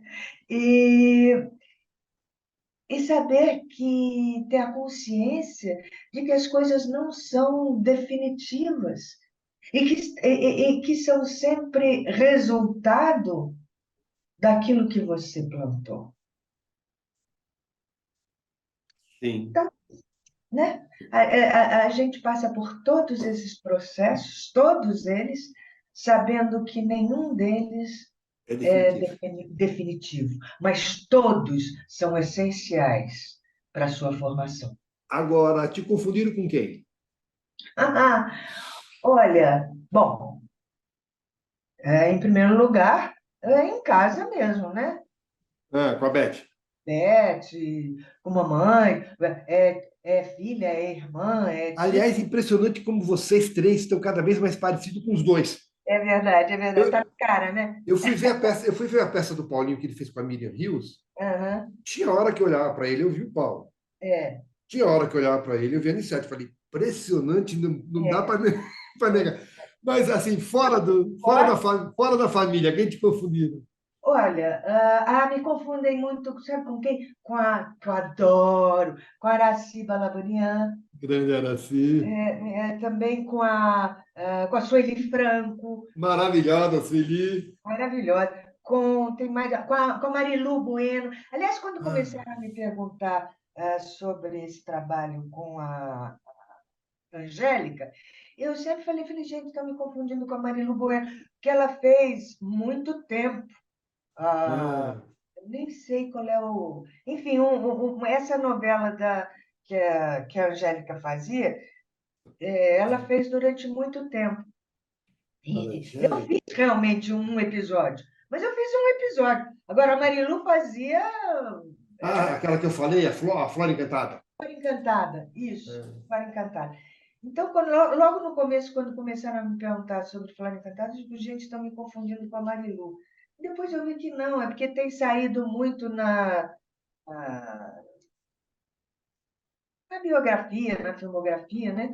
E, e saber que ter a consciência de que as coisas não são definitivas e que são sempre resultado daquilo que você plantou. Sim, Então, né? A gente passa por todos esses processos, todos eles, sabendo que nenhum deles é é definitivo. definitivo, mas todos são essenciais para a sua formação. Agora, te confundiram com quem? Ah, olha, bom, em primeiro lugar, em casa mesmo, né? Ah, com a Beth. Beth, com mamãe, é filha, é irmã, é tia. Aliás, impressionante como vocês três estão cada vez mais parecidos com os dois. É verdade, é verdade. Tá Eu, na cara, né? eu fui ver a peça, eu fui ver a peça do Paulinho que ele fez com a Miriam Rios. Aham, Tinha hora que eu olhava para ele, eu vi o Paulo. é, Tinha hora que eu olhava para ele, eu via a Anissete. Falei, impressionante, não dá é, para é. negar. Mas assim, Fora- fora da família, quem te confundiram? Olha, me confundem muito, sabe com quem? Que eu adoro, com a Araci Balabanian, Grande Araci. também com a Sueli Franco, Maravilhosa, Sueli. maravilhosa. Tem mais, com a Marilu Bueno. Aliás, quando Ah, começaram a me perguntar sobre esse trabalho com a Angélica, eu sempre falei, gente, estão me confundindo com a Marilu Bueno, que ela fez muito tempo. ah, ah, eu nem sei qual é o. Enfim, essa novela que a Angélica fazia, ela fez durante muito tempo. a Eu Angélica. fiz realmente um episódio, mas eu fiz um episódio. Agora, a Marilu fazia Ah, aquela que eu falei, a Flora Encantada. Flor Encantada, isso, É. Flor Encantada. Então, logo no começo, quando começaram a me perguntar sobre Flor Encantada, eu digo, gente, estão me confundindo com a Marilu. Depois eu vi que não, é porque tem saído muito na, na biografia, na filmografia, né?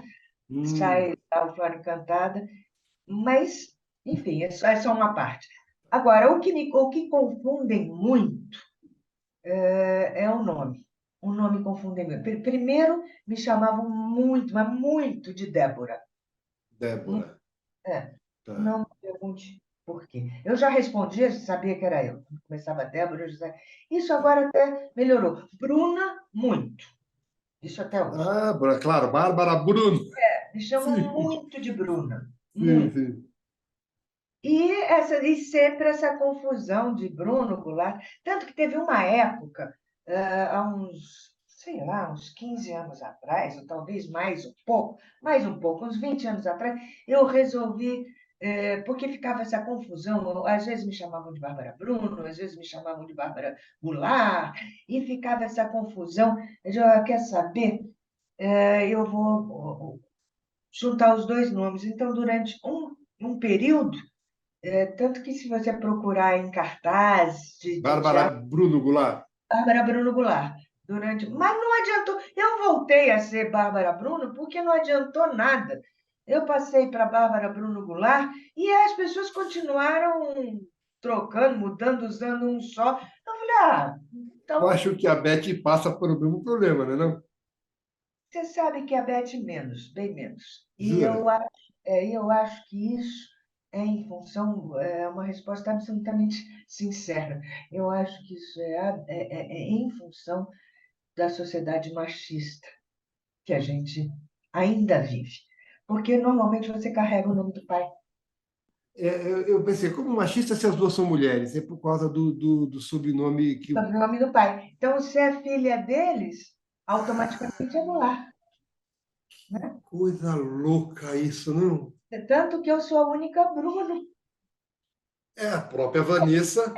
Hum, Sai a Flor Encantada, mas, enfim, é só uma parte. Agora, o que confundem muito é o nome. O nome confunde muito. Primeiro, me chamavam muito, mas muito de Débora. Débora. É, Tá. não me pergunte por quê. Eu já respondia, sabia que era eu. Quando começava Débora, eu já sabia. Isso agora até melhorou. Bruna, muito. Isso até hoje. Ah, claro, Bárbara Bruno. Me chamam Sim, muito de Bruna. sim, Muito. sim. E sempre essa confusão de Bruno Goulart. Tanto que teve uma época, há uns, sei lá, uns 15 anos atrás, ou talvez mais um pouco, uns 20 anos atrás, eu resolvi, porque ficava essa confusão, às vezes me chamavam de Bárbara Bruno, às vezes me chamavam de Bárbara Goulart, e ficava essa confusão. Eu disse, quer saber? Eu vou juntar os dois nomes. Então, durante um período, tanto que se você procurar em cartaz de Bárbara teatro, Bruno Goulart. Bárbara Bruno Goulart, mas não adiantou. Eu voltei a ser Bárbara Bruno porque não adiantou nada. Eu passei para Bárbara Bruno Goulart e as pessoas continuaram trocando, mudando, usando um só. Eu falei, Eu então acho que a Beth passa por o mesmo problema, né, não? você sabe que a Beth menos, bem menos. E Jura? eu acho que isso é em função, é uma resposta absolutamente sincera. Eu acho que isso é em função da sociedade machista que a gente ainda vive. Porque normalmente você carrega o nome do pai, Eu pensei, como machista se as duas são mulheres? É por causa do sobrenome que. o nome do pai. Então, se é filha deles, automaticamente é Goulart. Coisa louca isso, não? Tanto que eu sou a única Bruno. É a própria Vanessa.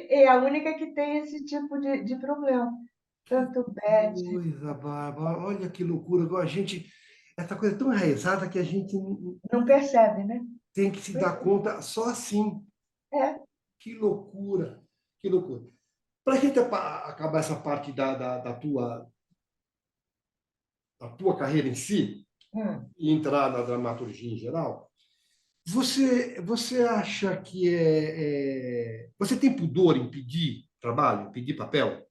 É a única que tem esse tipo de problema. Tanto Beth, Coisa, Bárbara, olha que loucura. Agora a gente, essa coisa é tão enraizada que a gente não percebe, né? tem que se dar conta só assim. É. Que loucura, que loucura. Para a gente acabar essa parte da tua carreira em si Hum. e entrar na dramaturgia em geral, você acha que você tem pudor em pedir trabalho, em pedir papel?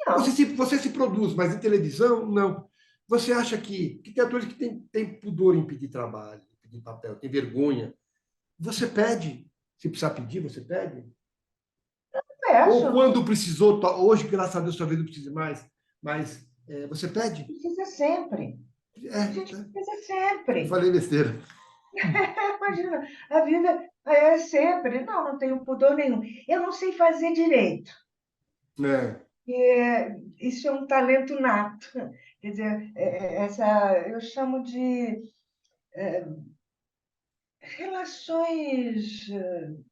Não, Você se produz, mas em televisão, não. Você acha que tem atores que têm pudor em pedir trabalho, em pedir papel, tem vergonha? Você pede? Se precisar pedir, você pede? Ou peço, quando precisou, hoje, graças a Deus, talvez não precise mais, mas você pede? precisa sempre. A gente Tá. precisa Eu sempre. falei besteira. Imagina, a vida é sempre. Não, não tenho pudor nenhum. Eu não sei fazer direito. É. Isso é um talento nato. Quer dizer, essa eu chamo de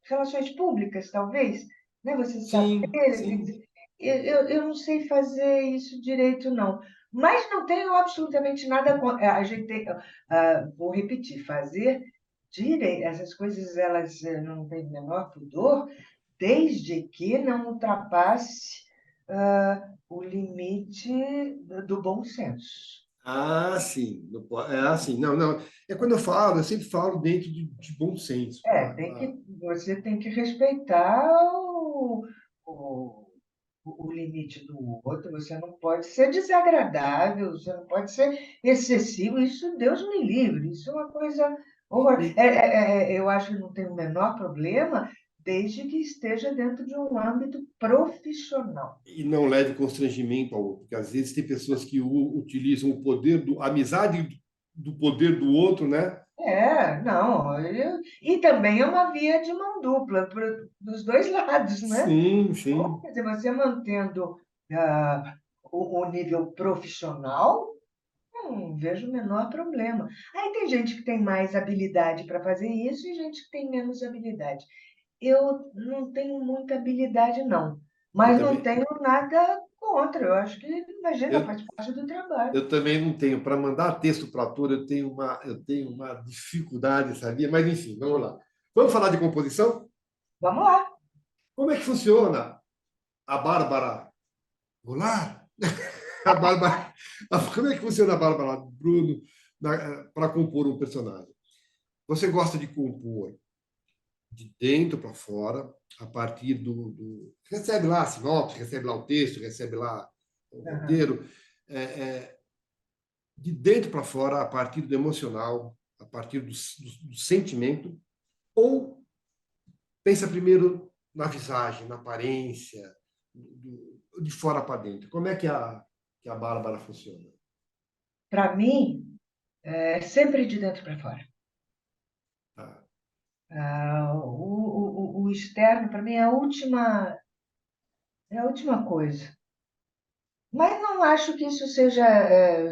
relações públicas, talvez, né? Você saber, Sim, sim. eu não sei fazer isso direito, não. Mas não tenho absolutamente nada contra. A gente tem, vou repetir, fazer direito, essas coisas elas não têm o menor pudor, desde que não ultrapasse o limite do bom senso. Ah, sim. É assim. Não, não. É quando eu falo, eu sempre falo dentro de bom senso, claro. Você tem que respeitar o, o limite do outro, você não pode ser desagradável, você não pode ser excessivo, isso Deus me livre, isso é uma coisa horrorosa. E, Eu acho que não tem o menor problema, desde que esteja dentro de um âmbito profissional. e não leve constrangimento ao outro, porque às vezes tem pessoas que utilizam o poder a amizade do poder do outro, né? Não, e também é uma via de mão dupla dos dois lados, né? Sim, sim. Quer dizer, você mantendo o nível profissional, não vejo o menor problema. Aí tem gente que tem mais habilidade para fazer isso e gente que tem menos habilidade. Eu não tenho muita habilidade, não, Eu mas não também, tenho nada contra. Eu acho que, imagina, eu, faz parte do trabalho. eu também não tenho. Para mandar texto para ator, eu tenho uma dificuldade, sabia? Mas enfim, vamos lá. Vamos falar de composição? Vamos lá. Como é que funciona a Bárbara Goulart? A Bárbara, como é que funciona a Bárbara Bruno para compor um personagem? Você gosta de compor de dentro para fora, a partir recebe lá a sinopse, recebe lá o texto, recebe lá o Aham. roteiro, é, de dentro para fora, a partir do emocional, a partir do sentimento, ou pensa primeiro na visagem, na aparência, de fora para dentro? Como é que a Bárbara funciona? Para mim, é sempre de dentro para fora. Ah, O externo, para mim, é a última coisa. Mas não acho que isso seja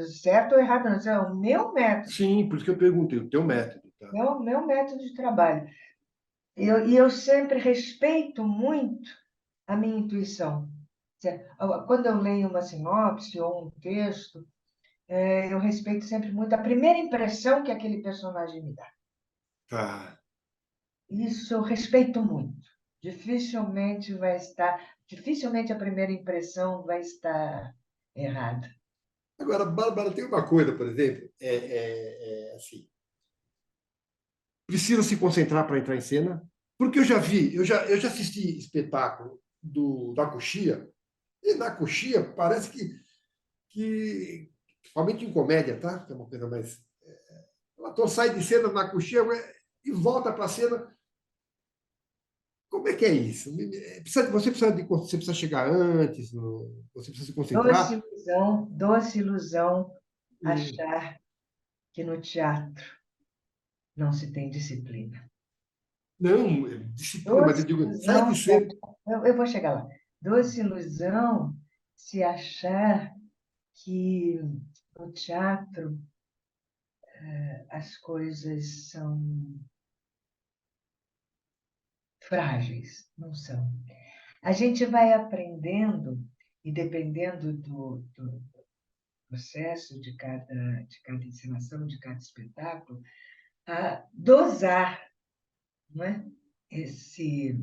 certo ou errado, não. Isso é o meu método, sim, por isso que eu perguntei, o teu método, tá? meu método de trabalho. E eu sempre respeito muito a minha intuição. Quando eu leio uma sinopse ou um texto, eu respeito sempre muito a primeira impressão que aquele personagem me dá. Tá. Isso eu respeito muito. Dificilmente a primeira impressão vai estar errada. Agora, Bárbara, tem uma coisa, por exemplo, assim, precisa se concentrar para entrar em cena, porque eu já assisti espetáculo da Coxia, e na Coxia parece principalmente em comédia, tá? Que é uma coisa mais. O ator sai de cena na Coxia e volta para a cena. Como é que é isso? Você precisa chegar antes, você precisa se concentrar. Doce ilusão Hum, achar que no teatro não se tem disciplina. não, disciplina, mas eu Doce digo, sai de ilusão, cena. eu vou chegar lá. Doce ilusão se achar que no teatro as coisas são frágeis. Não são. A gente vai aprendendo, e dependendo do processo de cada encenação, de cada espetáculo, a dosar, não é? esse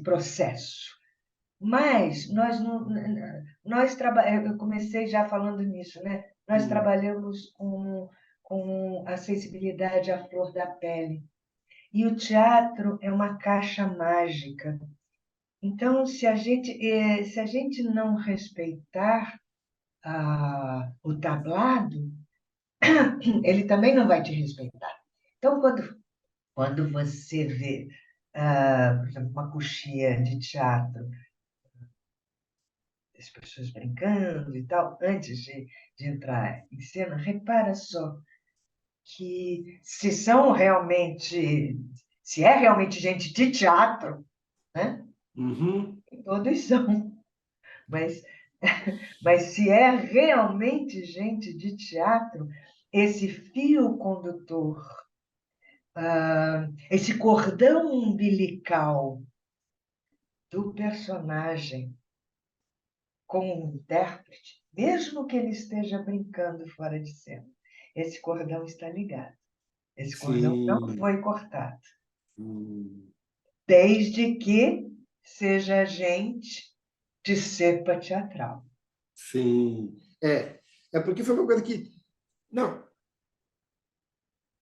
processo. Mas nós não, eu comecei já falando nisso, né? Nós trabalhamos com a sensibilidade à flor da pele. E o teatro é uma caixa mágica. Então, se a gente não respeitar o tablado, ele também não vai te respeitar. Então, quando você vê, por exemplo, uma coxia de teatro, as pessoas brincando e tal, antes de entrar em cena, repara só que se é realmente gente de teatro, né? Uhum. Todos são, mas, mas se é realmente gente de teatro, esse fio condutor, esse cordão umbilical do personagem com o intérprete, mesmo que ele esteja brincando fora de cena, esse cordão está ligado. Esse cordão não Sim. foi cortado, Hum. desde que seja gente de cepa teatral. Sim. É porque foi uma coisa que. Não,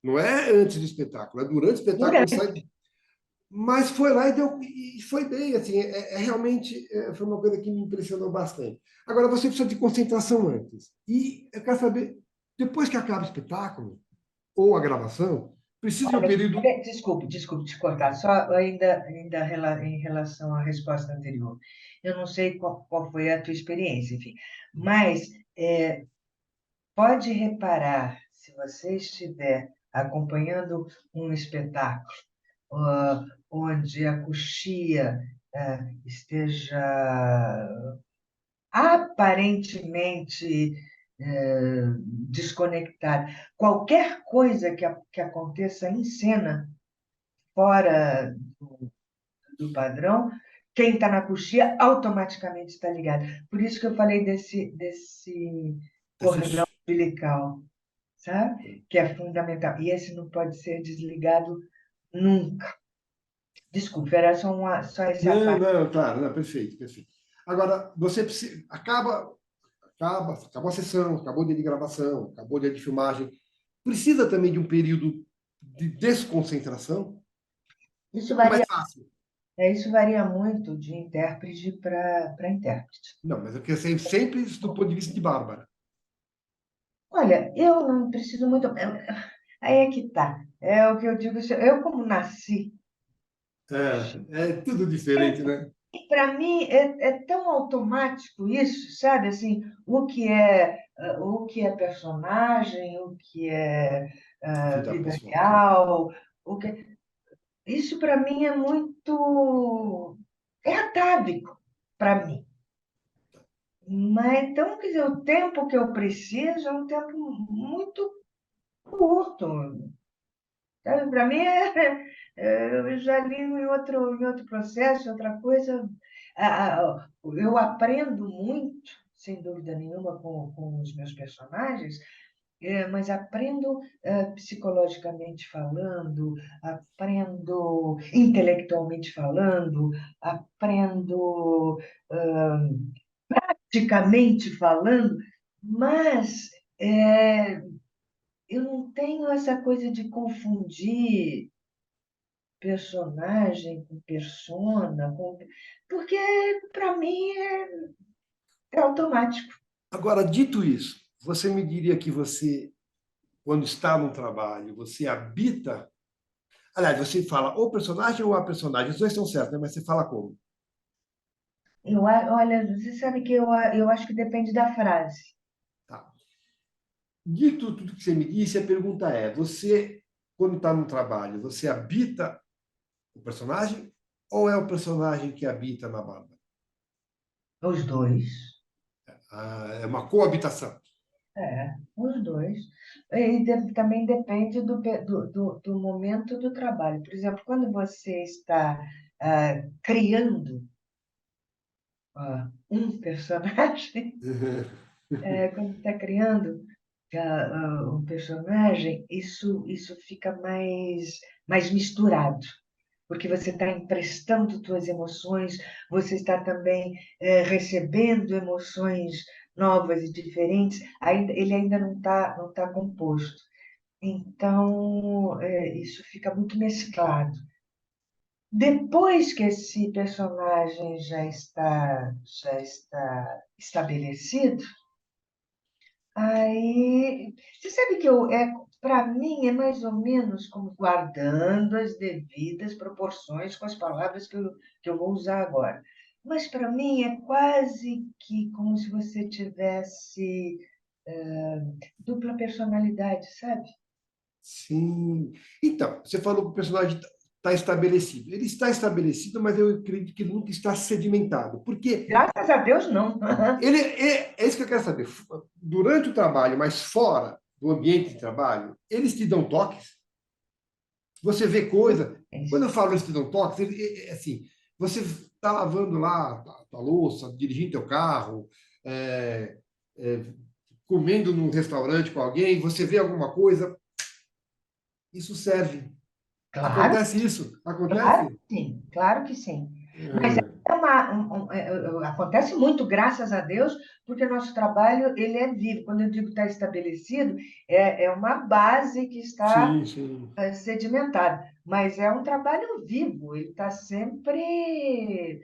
não é antes do espetáculo, é durante o espetáculo. Durante. Mas foi lá e foi bem, assim, realmente foi uma coisa que me impressionou bastante. Agora, você precisa de concentração antes. E eu quero saber, depois que acaba o espetáculo, ou a gravação, precisa de um período. Desculpe te cortar, só ainda em relação à resposta anterior. Eu não sei qual foi a tua experiência, enfim, mas pode reparar, se você estiver acompanhando um espetáculo onde a coxia esteja aparentemente desconectada. Qualquer coisa que aconteça em cena, fora do padrão, quem está na coxia automaticamente está ligado. Por isso que eu falei desse cordão umbilical, sabe? Que é fundamental. E esse não pode ser desligado nunca. Desculpe, era só essa Não, parte. não, claro, não, perfeito, perfeito. Agora, você precisa, acabou a sessão, acabou o dia de gravação, acabou o dia de filmagem. Precisa também de um período de desconcentração? Isso Ou é mais varia, fácil? isso varia muito de intérprete para intérprete. Não, mas eu quero sempre isso do ponto de vista de Bárbara. Olha, eu não preciso muito. Aí é que tá. É o que eu digo. Eu, como nasci, É tudo diferente, né? para mim é tão automático isso, sabe? Assim, o que é personagem, o que é Vida vida pessoal. real, isso para mim é muito atávico para mim. Mas então, quer dizer, o tempo que eu preciso é um tempo muito curto. Para mim, eu já li em outro processo, outra coisa. Eu aprendo muito, sem dúvida nenhuma, com os meus personagens, mas aprendo psicologicamente falando, aprendo intelectualmente falando, aprendo praticamente falando, mas eu não tenho essa coisa de confundir personagem com persona, porque para mim é automático. Agora, dito isso, você me diria que você, quando está no trabalho, você habita. Aliás, você fala o personagem ou a personagem? Os dois estão certos, né? Mas você fala como? Olha, você sabe que eu acho que depende da frase. Tá. Dito tudo que você me disse, a pergunta é: você, quando está no trabalho, você habita o personagem ou é o personagem que habita na Bárbara? Os dois. É uma coabitação. Os dois. E também depende do momento do trabalho. Por exemplo, quando você está criando, um personagem, quando está criando um personagem, isso fica mais misturado, porque você está emprestando suas emoções, você está também recebendo emoções novas e diferentes, ele ainda não tá composto. Então, isso fica muito mesclado. Depois que esse personagem já está estabelecido, aí você sabe que para mim é mais ou menos como guardando as devidas proporções com as palavras que eu vou usar agora. Mas para mim é quase que como se você tivesse dupla personalidade, sabe? Sim. Então, você falou que o personagem está estabelecido. Ele está estabelecido, mas eu acredito que ele nunca está sedimentado. Porque Graças a Deus, não. é isso que eu quero saber. Durante o trabalho, mas fora do ambiente de trabalho, eles te dão toques? Você vê coisa. É Quando isso. eu falo eles te dão toques, assim, você está lavando lá a louça, dirigindo teu carro, é, é, comendo num restaurante com alguém, você vê alguma coisa, isso serve. Claro, Acontece isso? claro Acontece? que sim, claro que sim. Mas É, acontece muito, graças a Deus, porque o nosso trabalho ele é vivo. Quando eu digo está estabelecido, é uma base que está sim, sim. sedimentada, mas é um trabalho vivo, ele está sempre,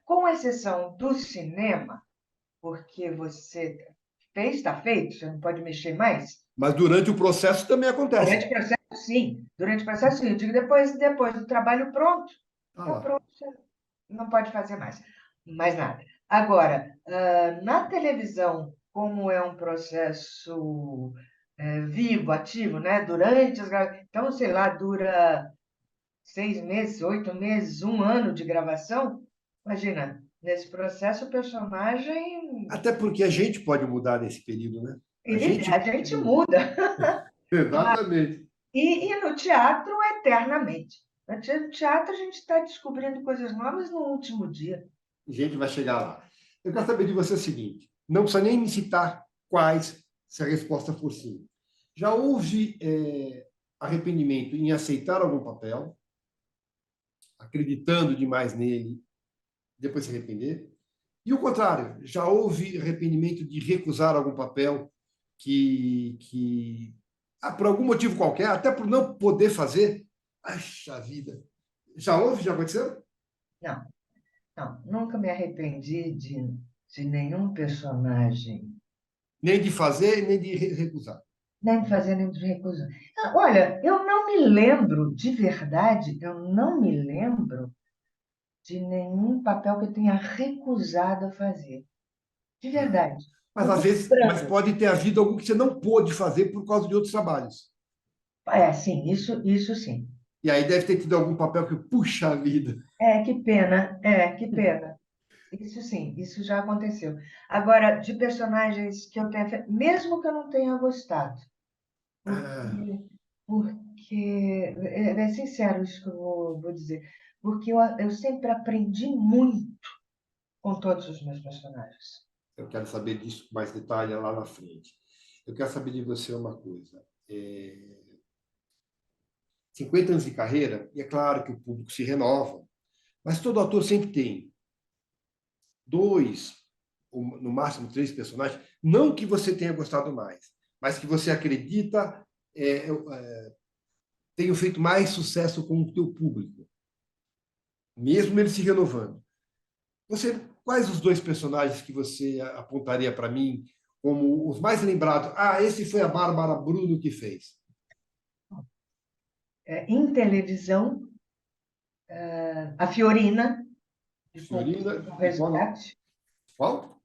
com exceção do cinema, porque você fez, está feito, você não pode mexer mais. Mas durante o processo também Durante acontece. o processo, sim. Durante o processo, sim. Eu digo depois do trabalho pronto, Ah está lá. pronto, você não pode fazer mais nada. Agora, na televisão, como é um processo vivo, ativo, né? Então, sei lá, dura 6 meses, 8 meses, um ano de gravação. Imagina, nesse processo o personagem Até porque a gente pode mudar nesse período, né? A a gente. gente muda. Exatamente. E no teatro, eternamente. No teatro, a gente está descobrindo coisas novas no último dia. A gente vai chegar lá. Eu quero saber de você o seguinte: não precisa nem me citar quais, se a resposta for sim. Já houve arrependimento em aceitar algum papel, acreditando demais nele, depois se arrepender? E o contrário, já houve arrependimento de recusar algum papel que por algum motivo qualquer, até por não poder fazer? Acha vida. Já houve? Já aconteceu? Não, não, nunca me arrependi de nenhum personagem, Nem de fazer, nem de recusar. nem de fazer, nem de recusar. Olha, eu não me lembro, de verdade, eu não me lembro de nenhum papel que eu tenha recusado a fazer. De Ah, verdade. mas Não às estou vezes, mas lembrando. pode ter havido algo que você não pôde fazer por causa de outros trabalhos. Sim, isso sim. E aí deve ter tido algum papel que, puxa vida. Que pena, que pena. Isso sim, isso já aconteceu. Agora, de personagens que eu tenha feito, mesmo que eu não tenha gostado, Ah, porque, porque é sincero isso que eu vou dizer, porque eu sempre aprendi muito com todos os meus personagens. eu quero saber disso com mais detalhe lá na frente. Eu quero saber de você uma coisa. 50 anos de carreira, e é claro que o público se renova, mas todo ator sempre tem dois, ou no máximo três personagens, não que você tenha gostado mais, mas que você acredita tenham feito mais sucesso com o teu público, mesmo ele se renovando. Quais os dois personagens que você apontaria para mim como os mais lembrados? Ah, esse foi a Bárbara Bruno que fez. Em televisão, a Fiorina, de Fiorina, O e qual? Resgate. Qual?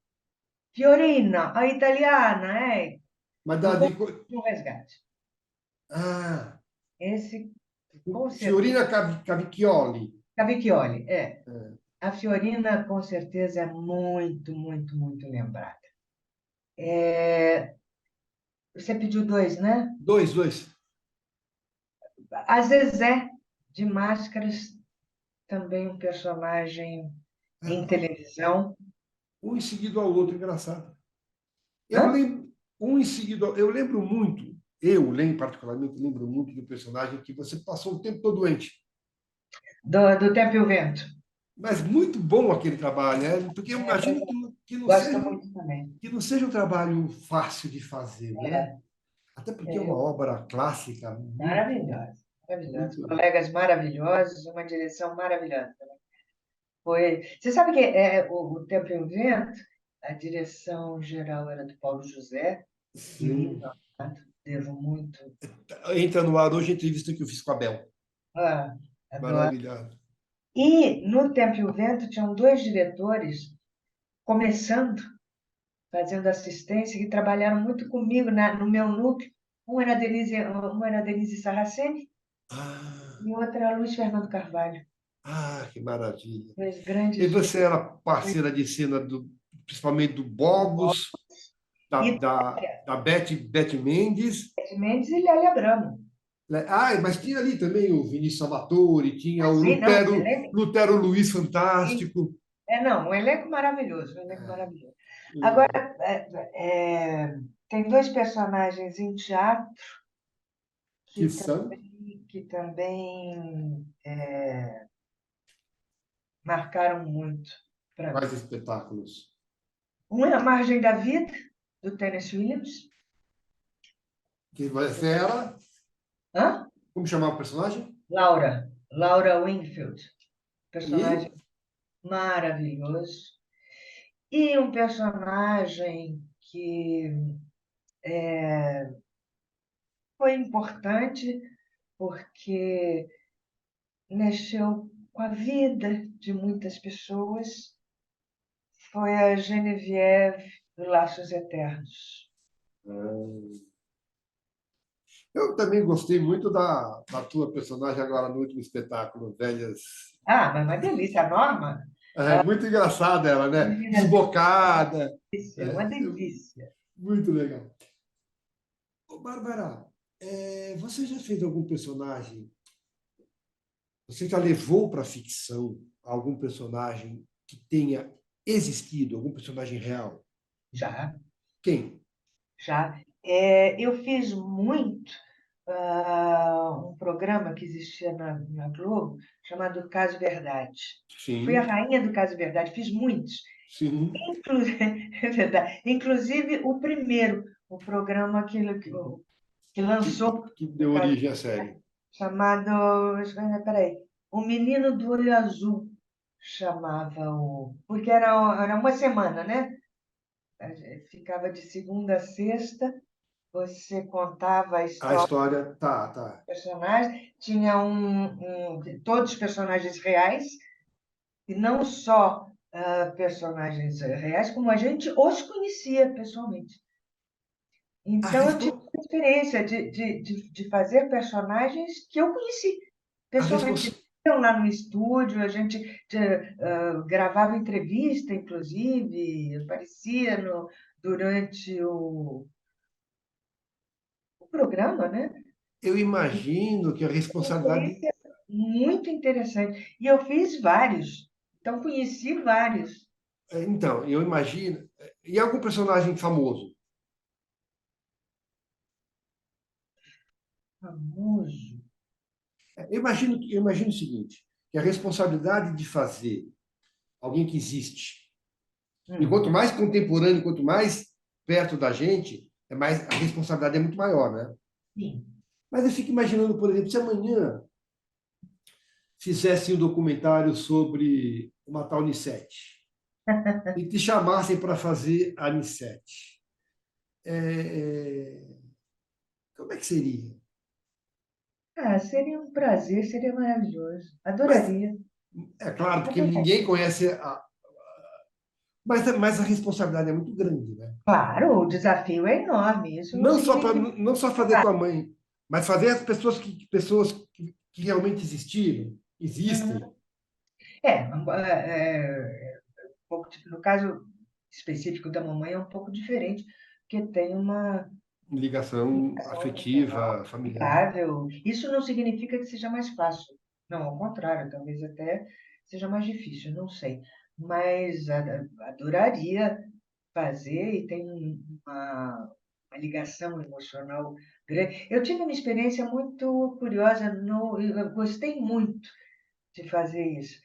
Fiorina, a italiana, Mas do da, de, O Resgate. ah, Esse, com Fiorina certeza. Cavicchioli. Cavicchioli, é. A Fiorina, com certeza, é muito, muito, muito lembrada. Você pediu dois, né? Dois, dois. A Zezé, de Máscaras, também um personagem em televisão. um em seguida ao outro, engraçado. Eu Hã? lembro, um em seguida, eu lembro muito, particularmente, lembro muito do personagem que você passou o tempo todo doente. Do Tempo e o Vento. Mas muito bom aquele trabalho, né? Porque eu É, imagino gosto muito também. que não seja um trabalho fácil de fazer, né? É, Até porque é é, uma obra clássica maravilhosa, maravilhosa. muito. Colegas maravilhosos, uma direção maravilhosa. Foi. Você sabe que o Tempo e o Vento, a direção geral era do Paulo José, Sim. querido, amado, devo muito. Entra no ar hoje a entrevista que eu fiz com a Bel. Ah, adoro. Maravilhoso. E no Tempo e o Vento tinham dois diretores começando, fazendo assistência, que trabalharam muito comigo no meu núcleo. Um era a Denise Sarraceni Ah, e o outro era Luiz Fernando Carvalho. que maravilha. Dois E grandes você era diretores. parceira de cena principalmente do Do Bob Bobos, e do da Beth Mendes. Sete Mendes e Lélia Abramo. Né? Mas tinha ali também o Vinícius Salvatore, tinha o Sim, não, um elenco. Lutero Luiz Fantástico. Não, um elenco maravilhoso, um elenco maravilhoso. Agora, Legal. tem dois personagens em teatro Que são que também marcaram muito para quais mim. espetáculos? Um é A Margem da Vida, do Tennessee Williams. Que você era? Hã? Como chamava o personagem? Laura Wingfield, E personagem maravilhoso. E um personagem que foi importante porque mexeu com a vida de muitas pessoas, foi a Genevieve do Laços Eternos. eu também gostei muito da tua personagem agora no último espetáculo, Velhas. Ah, mas uma delícia, a Norma, É muito engraçada ela, né? menina Desbocada. delícia, uma delícia. Muito legal. Ô, Bárbara, você já fez algum personagem? Você já levou para a ficção algum personagem que tenha existido, algum personagem real? Já, Quem? já. Eu fiz muito um programa que existia na Globo, chamado Caso Verdade. Fui a Sim, rainha do Caso Verdade, fiz muitos. sim. É verdade. Inclusive, o primeiro, o programa que lançou Que o deu Caso origem à série. chamado. Peraí. O Menino do Olho Azul chamava o. Porque era uma semana, né? Ficava de segunda a sexta, você contava a A história história, tá. do personagem, tinha todos os personagens reais, e não só personagens reais, como a gente os conhecia pessoalmente. A, Então, eu tive respo- a experiência de fazer personagens que eu conheci a, pessoalmente. respons- Eles iam lá no estúdio, a gente gravava entrevista, inclusive, aparecia durante o programa, né? eu imagino que a Uma responsabilidade. experiência muito interessante. E eu fiz vários, então conheci vários. Então, eu imagino. E algum personagem famoso? Famoso. Eu imagino o seguinte: que a responsabilidade de fazer alguém que existe, e Hum, quanto mais contemporâneo, quanto mais perto da gente, a responsabilidade é muito maior, né? sim. Mas eu fico imaginando, por exemplo, se amanhã fizessem um documentário sobre uma tal Nissete e te chamassem para fazer a Nissete, é, como é que seria? Seria um prazer, seria maravilhoso. Mas Adoraria. é claro, porque Adoraria. ninguém conhece mas a responsabilidade é muito grande, né? Claro, o desafio é enorme. Isso não significa. Não só fazer tua mãe, mas fazer as pessoas que realmente existiram, existem, Uhum. Um pouco, no caso específico da mamãe, é um pouco diferente, porque tem uma ligação ligação emocional afetiva, familiar. inevitável. Isso não significa que seja mais fácil. Não, ao contrário, talvez até seja mais difícil, não sei. mas adoraria fazer e tem uma ligação emocional grande. Eu tive uma experiência muito curiosa, eu gostei muito de fazer isso.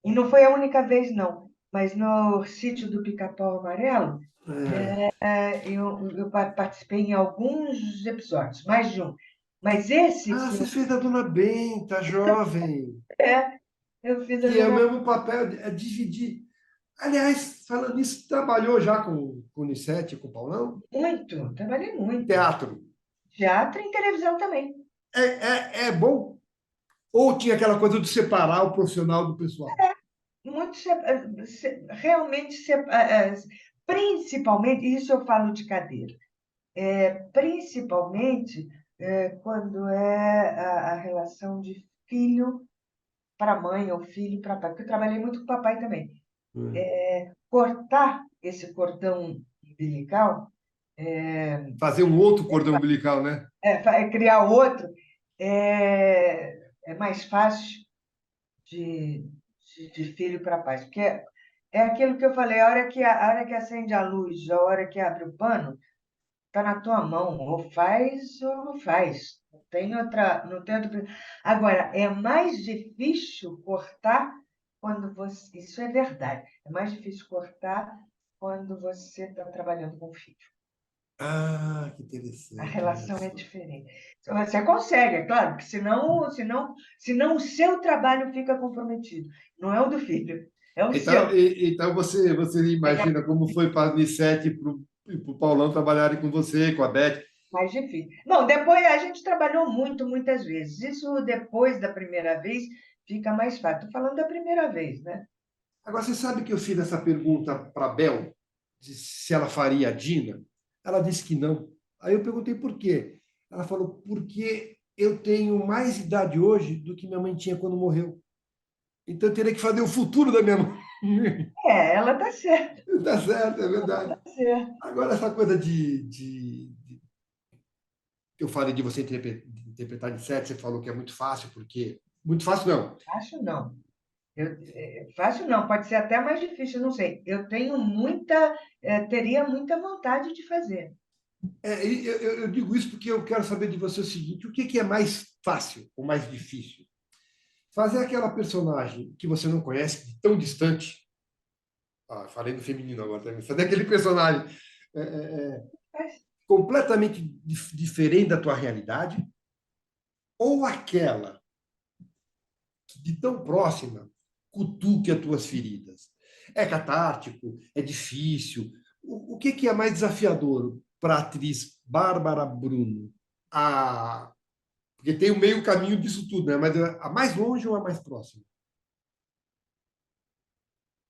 E não foi a única vez, não, mas no sítio do Pica-Pau Amarelo, eu participei em alguns episódios, mais de um. Mas esse Ah, que você fez a Dona Benta, jovem, é, eu fiz a que é o Dona mesmo papel, é dividir. Aliás, falando nisso, trabalhou já com o Unicete, com o Paulão? muito, trabalhei muito. Teatro. Teatro e televisão também. É bom? Ou tinha aquela coisa de separar o profissional do pessoal? Muito realmente principalmente, isso eu falo de cadeira, principalmente quando é a relação de filho para mãe ou filho para pai, porque eu trabalhei muito com papai também. Cortar esse cordão umbilical, Fazer um outro cordão umbilical, né? criar outro, é mais fácil de, de filho para pai, porque é aquilo que eu falei, a hora que acende a luz, a hora que abre o pano, está na tua mão, ou faz ou não faz. Não tem outra, não tem outra. Agora, é mais difícil cortar quando você. Isso é verdade. É mais difícil cortar quando você está trabalhando com filho. Ah, que A interessante, olha relação é só. diferente. Você consegue, é claro, porque senão o seu trabalho fica comprometido. Não é o do filho, é o Então, seu. então você imagina como foi para a Unicete e para o Paulão trabalharem com você, com a Beth. Mais difícil. Bom, depois a gente trabalhou muito, muitas vezes. Isso depois da primeira vez fica mais fácil. Estou falando da primeira vez, né? Agora, você sabe que eu fiz essa pergunta para a Bel, se ela faria a Dina? Ela disse que não. Aí eu perguntei por quê. Ela falou, porque eu tenho mais idade hoje do que minha mãe tinha quando morreu. Então eu teria que fazer o futuro da minha mãe. Ela está certa. Tá certo, é verdade. Tá certa. Agora, essa coisa que eu falei de você interpretar de sete, você falou que é muito fácil, porque. Muito fácil, não. Acho não. Fácil não, pode ser até mais difícil, não sei. Eu tenho muita, teria muita vontade de fazer. Eu digo isso porque eu quero saber de você o seguinte: o que é mais fácil ou mais difícil? Fazer aquela personagem que você não conhece, de tão distante. Ah, falei do feminino agora também. Fazer aquele personagem é, é, é, Mas, completamente diferente da tua realidade, ou aquela que de tão próxima cutuque as tuas feridas. É catártico, é difícil. O que é mais desafiador para a atriz Bárbara Bruno? A... Porque tem o meio caminho disso tudo, né? Mas a mais longe ou a mais próxima?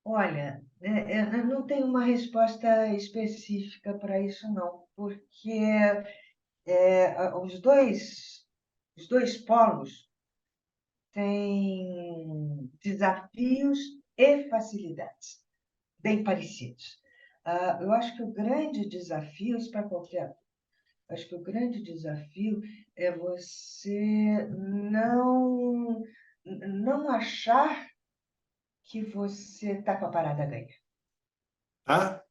olha, eu não tenho uma resposta específica para isso, não, porque os dois polos têm desafios e facilidades bem parecidos. Eu acho que o grande desafio, isso para qualquer um, acho que o grande desafio é você não achar que você está com a parada ganha. Tá?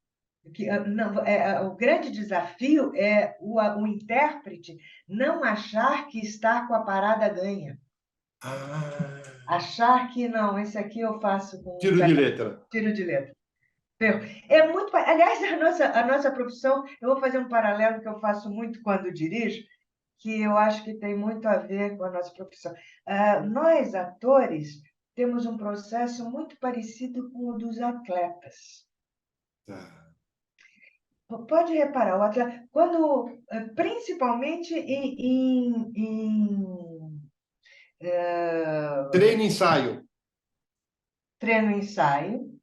Não, o grande desafio é o intérprete não achar que está com a parada ganha. Ah, Achar que não, esse aqui eu faço com um tiro de letra. tiro de letra. É muito. Aliás, a nossa profissão, eu vou fazer um paralelo que eu faço muito quando dirijo, que eu acho que tem muito a ver com a nossa profissão. Nós, atores, temos um processo muito parecido com o dos atletas. Tá. Pode reparar, o atleta, quando, principalmente Treino e ensaio. treino-ensaio,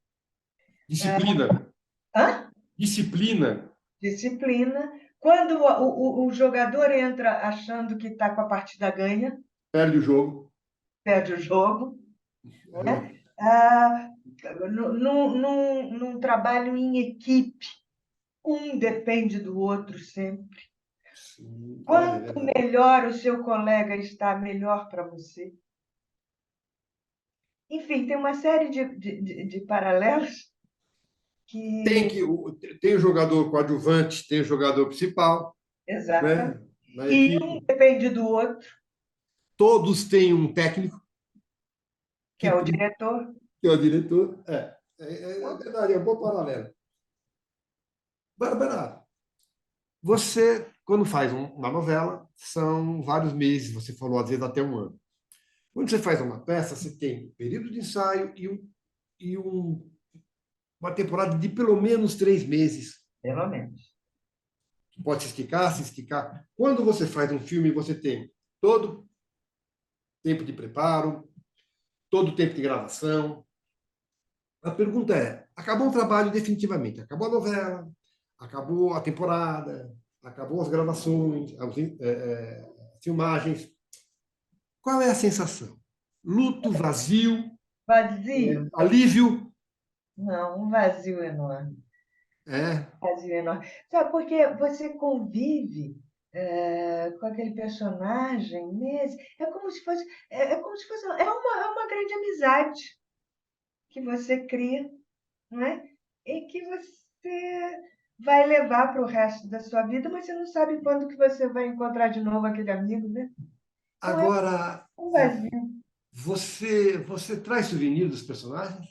Disciplina. hã? Disciplina. Disciplina, quando o jogador entra achando que está com a partida ganha, Perde o jogo. perde o jogo, né? Ah, num trabalho em equipe, um depende do outro sempre. Sim, olha, é Quanto verdade. melhor o seu colega está, melhor para você. Enfim, tem uma série de paralelos Tem que... que tem o jogador coadjuvante, tem o jogador principal, Exatamente. né? Na E um equipe. depende do outro, Todos têm um técnico que que, é o que diretor. é o diretor. É verdade, é um bom paralelo. Bárbara, você, quando faz uma novela, são vários meses, você falou às vezes até um ano. Quando você faz uma peça, você tem um período de ensaio e uma temporada de pelo menos 3 meses. Pelo menos. Pode se esticar, se esticar. Quando você faz um filme, você tem todo tempo de preparo, todo tempo de gravação. A pergunta é: acabou o trabalho definitivamente? Acabou a novela, acabou a temporada, acabou as gravações, as filmagens. Qual é a sensação? Luto, vazio, Vazio? alívio? Não, um vazio enorme. É. Vazio enorme. Sabe, porque você convive com aquele personagem mesmo. É uma grande amizade que você cria, não é? E que você vai levar para o resto da sua vida, mas você não sabe quando que você vai encontrar de novo aquele amigo, né? Então é Agora, um vazio. você traz souvenir dos personagens?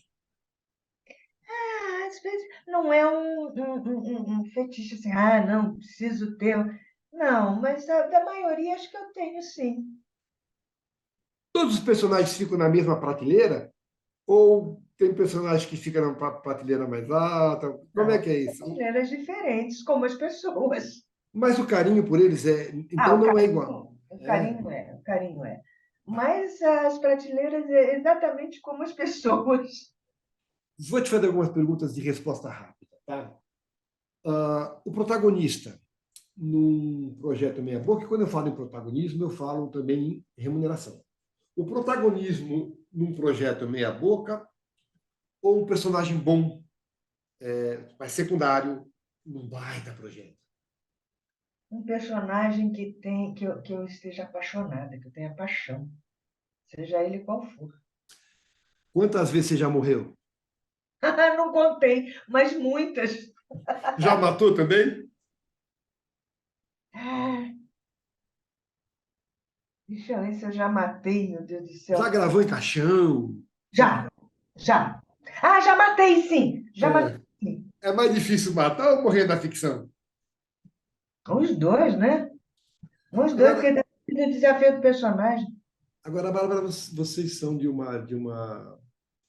Às vezes não é um fetiche assim, ah, não, preciso ter. Não, mas da maioria acho que eu tenho sim. Todos os personagens ficam na mesma prateleira? Ou tem personagens que ficam na prateleira mais alta? Como é Não, que é de isso? maneiras diferentes, como as pessoas. Mas o carinho por eles Ah, então não é igual. o É. carinho é, o carinho é. Mas as prateleiras é exatamente como as pessoas. Vou te fazer algumas perguntas de resposta rápida, tá? O protagonista num projeto meia boca, e quando eu falo em protagonismo, eu falo também em remuneração. O protagonismo num projeto meia boca ou um personagem bom, mas secundário, num baita projeto? Um personagem que eu esteja apaixonada, que eu tenha paixão, seja ele qual for. Quantas vezes você já morreu? Não contei, mas muitas. Já matou também? Ah, deixa eu ver se eu já matei, meu Deus do Já céu. gravou em caixão? Já, já. Ah, já matei, sim. Já matei, É, sim. é mais difícil matar ou morrer na ficção? Os dois, né? Os dois, Agora, porque depende do desafio do personagem. agora, Bárbara, vocês são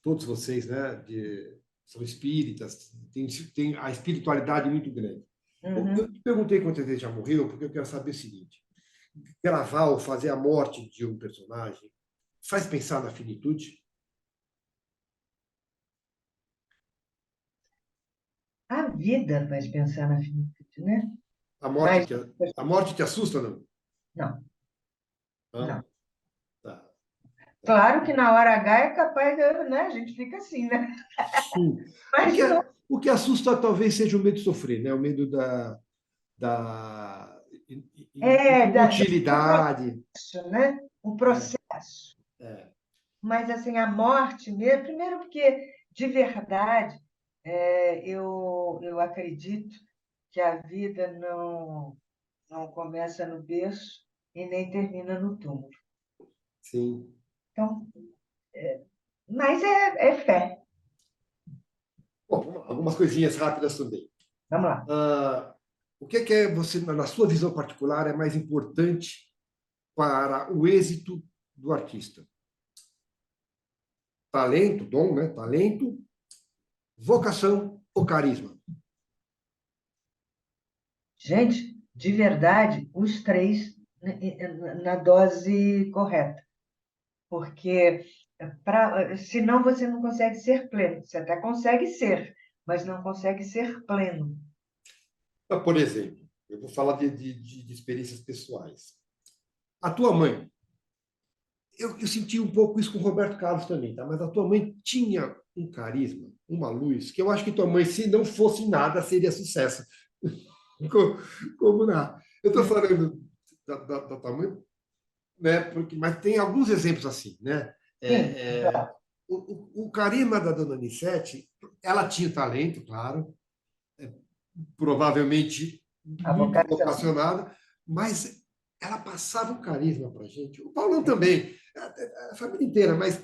todos vocês, né? São espíritas, tem a espiritualidade muito grande. Eu Uhum. te perguntei quantas vezes já morreu, porque eu quero saber o seguinte: gravar ou fazer a morte de um personagem faz pensar na finitude? A vida faz pensar na finitude, né? A morte Mas, te, a morte te assusta, não? não, Ah, não. tá, tá. Claro que na hora H é capaz, né? A gente fica assim, né? Sim. O Mas que, não o que assusta talvez seja o medo de sofrer, né? O medo da é do inutilidade. processo, né? O É, processo. é. Mas, assim, a morte mesmo, primeiro porque, de verdade, eu acredito que a vida não começa no berço e nem termina no túmulo. Sim. Então, mas é fé. Bom, algumas coisinhas rápidas também. Vamos lá. Ah, o que é você, na sua visão particular, é mais importante para o êxito do artista? Talento, dom, né? Talento, vocação ou carisma? Gente, de verdade, os três na dose correta. Porque senão você não consegue ser pleno. Você até consegue ser, mas não consegue ser pleno. Por exemplo, eu vou falar de experiências pessoais. A tua mãe, eu senti um pouco isso com o Roberto Carlos também, tá? Mas a tua mãe tinha um carisma, uma luz, que eu acho que tua mãe, se não fosse nada, seria sucesso. Como não? Eu estou falando da tua mãe, né? Mas tem alguns exemplos assim, né? Sim, É, claro. o carisma da dona Anissete, ela tinha talento, claro, provavelmente A muito vocação. vocacionada, mas ela passava um carisma para a gente. O Paulão também, a família inteira, mas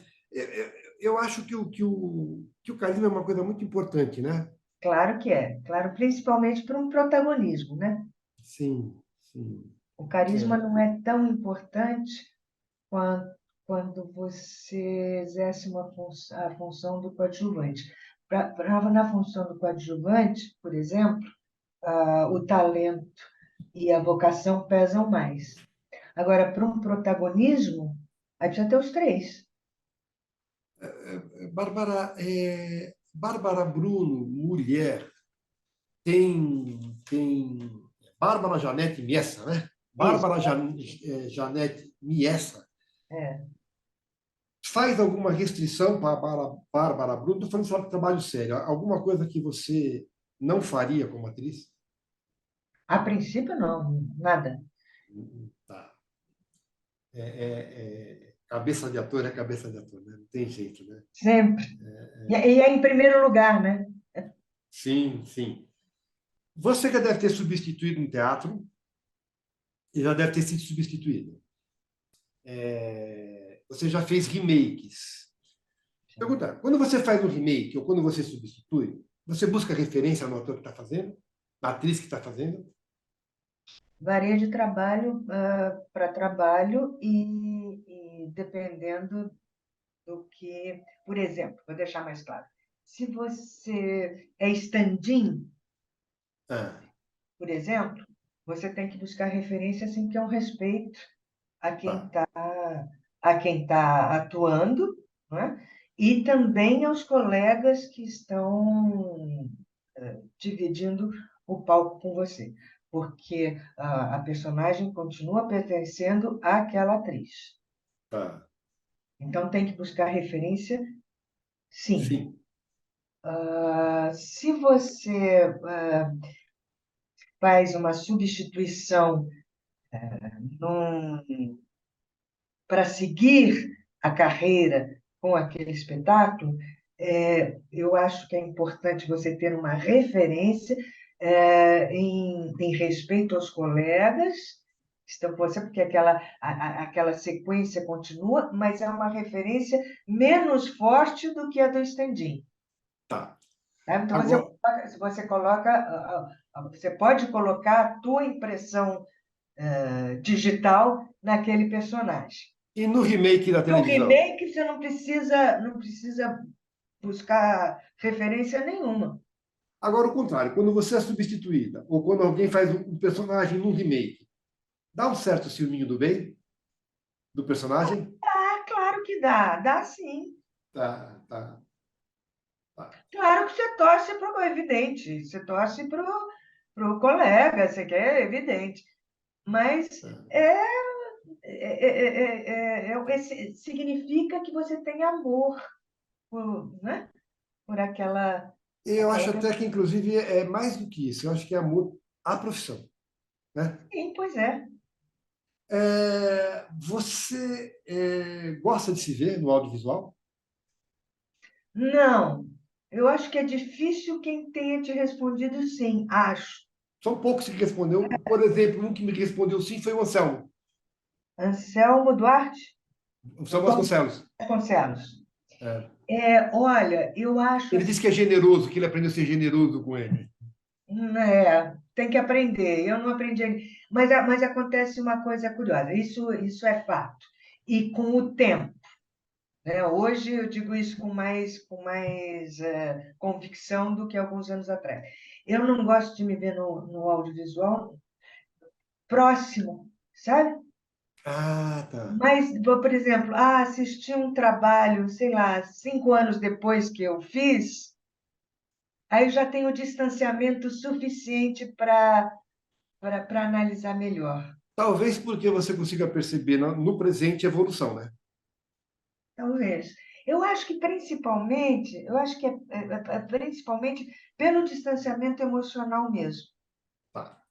eu acho que o carisma é uma coisa muito importante, né? Claro que é. Claro, principalmente para um protagonismo, né? Sim, sim. O carisma É. não é tão importante quando, quando você exerce a função do coadjuvante. Na função do coadjuvante, por exemplo, o talento e a vocação pesam mais. Agora, para um protagonismo, aí precisa ter os três. Bárbara Bruno, mulher, tem Bárbara Janete Miessa, né? Isso. Janete Miessa É. faz alguma restrição para a Bárbara Bruno? Estou falando só de trabalho sério. Alguma coisa que você não faria como atriz? A princípio, não, nada. Tá. Cabeça de ator é cabeça de ator, né? Não tem jeito, né? Sempre. E é em primeiro lugar, né? Sim, sim. Você já deve ter substituído um teatro e já deve ter sido substituído. Você já fez remakes. Pergunta, quando você faz um remake ou quando você substitui, você busca referência no ator que está fazendo, na atriz que está fazendo? Varia de trabalho para trabalho e dependendo do que. Por exemplo, vou deixar mais claro. Se você é stand-in, Ah, por exemplo, você tem que buscar referência assim, que é um respeito tá, a quem tá atuando, né? E também aos colegas que estão dividindo o palco com você, porque a personagem continua pertencendo àquela atriz. tá. Então tem que buscar referência, sim. Sim. Se você faz uma substituição para seguir a carreira com aquele espetáculo, eu acho que é importante você ter uma referência em respeito aos colegas, estão com você, porque aquela sequência continua, mas é uma referência menos forte do que a do stand-in. Tá. Tá? Então, Agora, você pode colocar a tua impressão digital naquele personagem. e no remake da No televisão? remake, você não precisa buscar referência nenhuma. Agora, o contrário, quando você é substituída, ou quando alguém faz um personagem num remake, dá um certo ciúminho do bem do personagem? Claro que dá sim. Tá, tá, tá. Claro que você torce para o evidente, você torce para o colega, você quer evidente. Mas Tá. significa que você tem amor né, por Eu aquela acho até pessoa. que, inclusive, é mais do que isso. Eu acho que é amor à profissão, né? Sim, pois é. Você gosta de se ver no audiovisual? Não, eu acho que é difícil quem tenha te respondido sim, acho. São poucos que respondeu. Por exemplo, um que me respondeu sim foi o Anselmo. Anselmo Duarte O Anselmo Vasconcelos. Vasconcelos. É. Olha, eu acho Ele disse que assim, é generoso, que ele aprendeu a ser generoso com ele. tem que aprender. Eu não aprendi, mas acontece uma coisa curiosa. Isso é fato. E com o tempo, né? Hoje eu digo isso com mais convicção do que alguns anos atrás. Eu não gosto de me ver no audiovisual próximo, sabe? Ah, tá. Mas, por exemplo, assisti um trabalho, sei lá, 5 anos depois que eu fiz, aí eu já tenho distanciamento suficiente para analisar melhor. Talvez porque você consiga perceber no presente a evolução, né? Talvez. Eu acho que é principalmente pelo distanciamento emocional mesmo. Tá.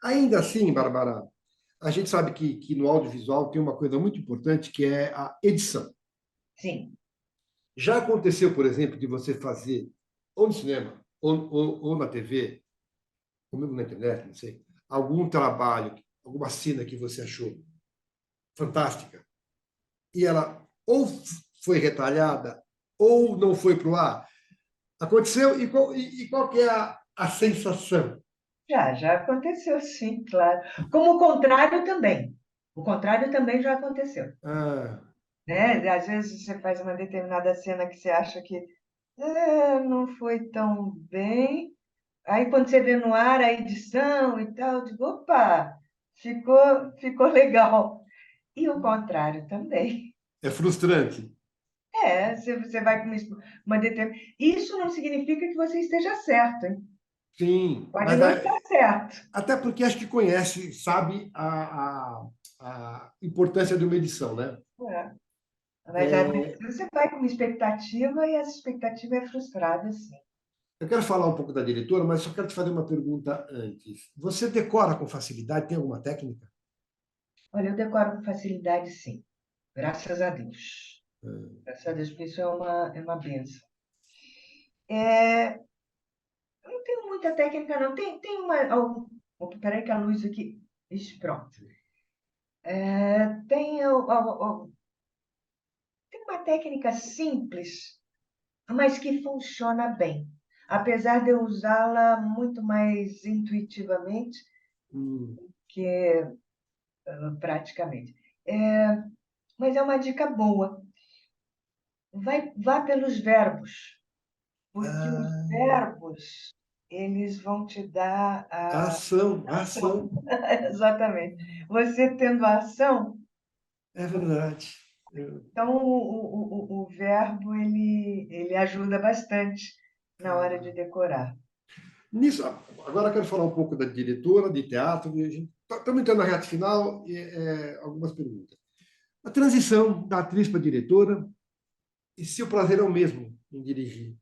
Ainda assim, Bárbara, a gente sabe que no audiovisual tem uma coisa muito importante que é a edição. Sim, Já aconteceu, por exemplo, de você fazer, ou no cinema, ou na TV, ou mesmo na internet, não sei, algum trabalho, alguma cena que você achou fantástica, e ela ou foi retalhada, ou não foi para o ar? Aconteceu? E qual que é a sensação? Já aconteceu, sim, claro. Como o contrário também. O contrário também já aconteceu, Ah, né? Às vezes você faz uma determinada cena que você acha que não foi tão bem. Aí quando você vê no ar a edição e tal, eu digo, opa, ficou legal. E o contrário também. é frustrante. Se você vai com uma determinada. Isso não significa que você esteja certo, hein? Sim, Pode mas não estar certo. até porque acho que conhece, sabe a importância de uma edição, né? É. Mas às vezes É, você vai com uma expectativa e essa expectativa é frustrada, sim. eu quero falar um pouco da diretora, mas só quero te fazer uma pergunta antes. Você decora com facilidade? Tem alguma técnica? Olha, eu decoro com facilidade, sim. Graças a Deus. Ah, Graças a Deus, porque isso é uma benção. É, eu não tenho muita técnica, não. Tem uma. Opa, peraí que a luz aqui. Ixi, pronto. Tem uma técnica simples, mas que funciona bem. Apesar de eu usá-la muito mais intuitivamente hum. que praticamente. Mas é uma dica boa. Vá pelos verbos, porque os Ah, verbos eles vão te dar a a ação, a ação. ação. Exatamente. Você tendo a ação, É verdade. então o verbo ele ajuda bastante na hora de decorar. Nisso, agora eu quero falar um pouco da diretora de teatro. Estamos entrando na reta final e algumas perguntas. A transição da atriz para a diretora e se o prazer é o mesmo em dirigir.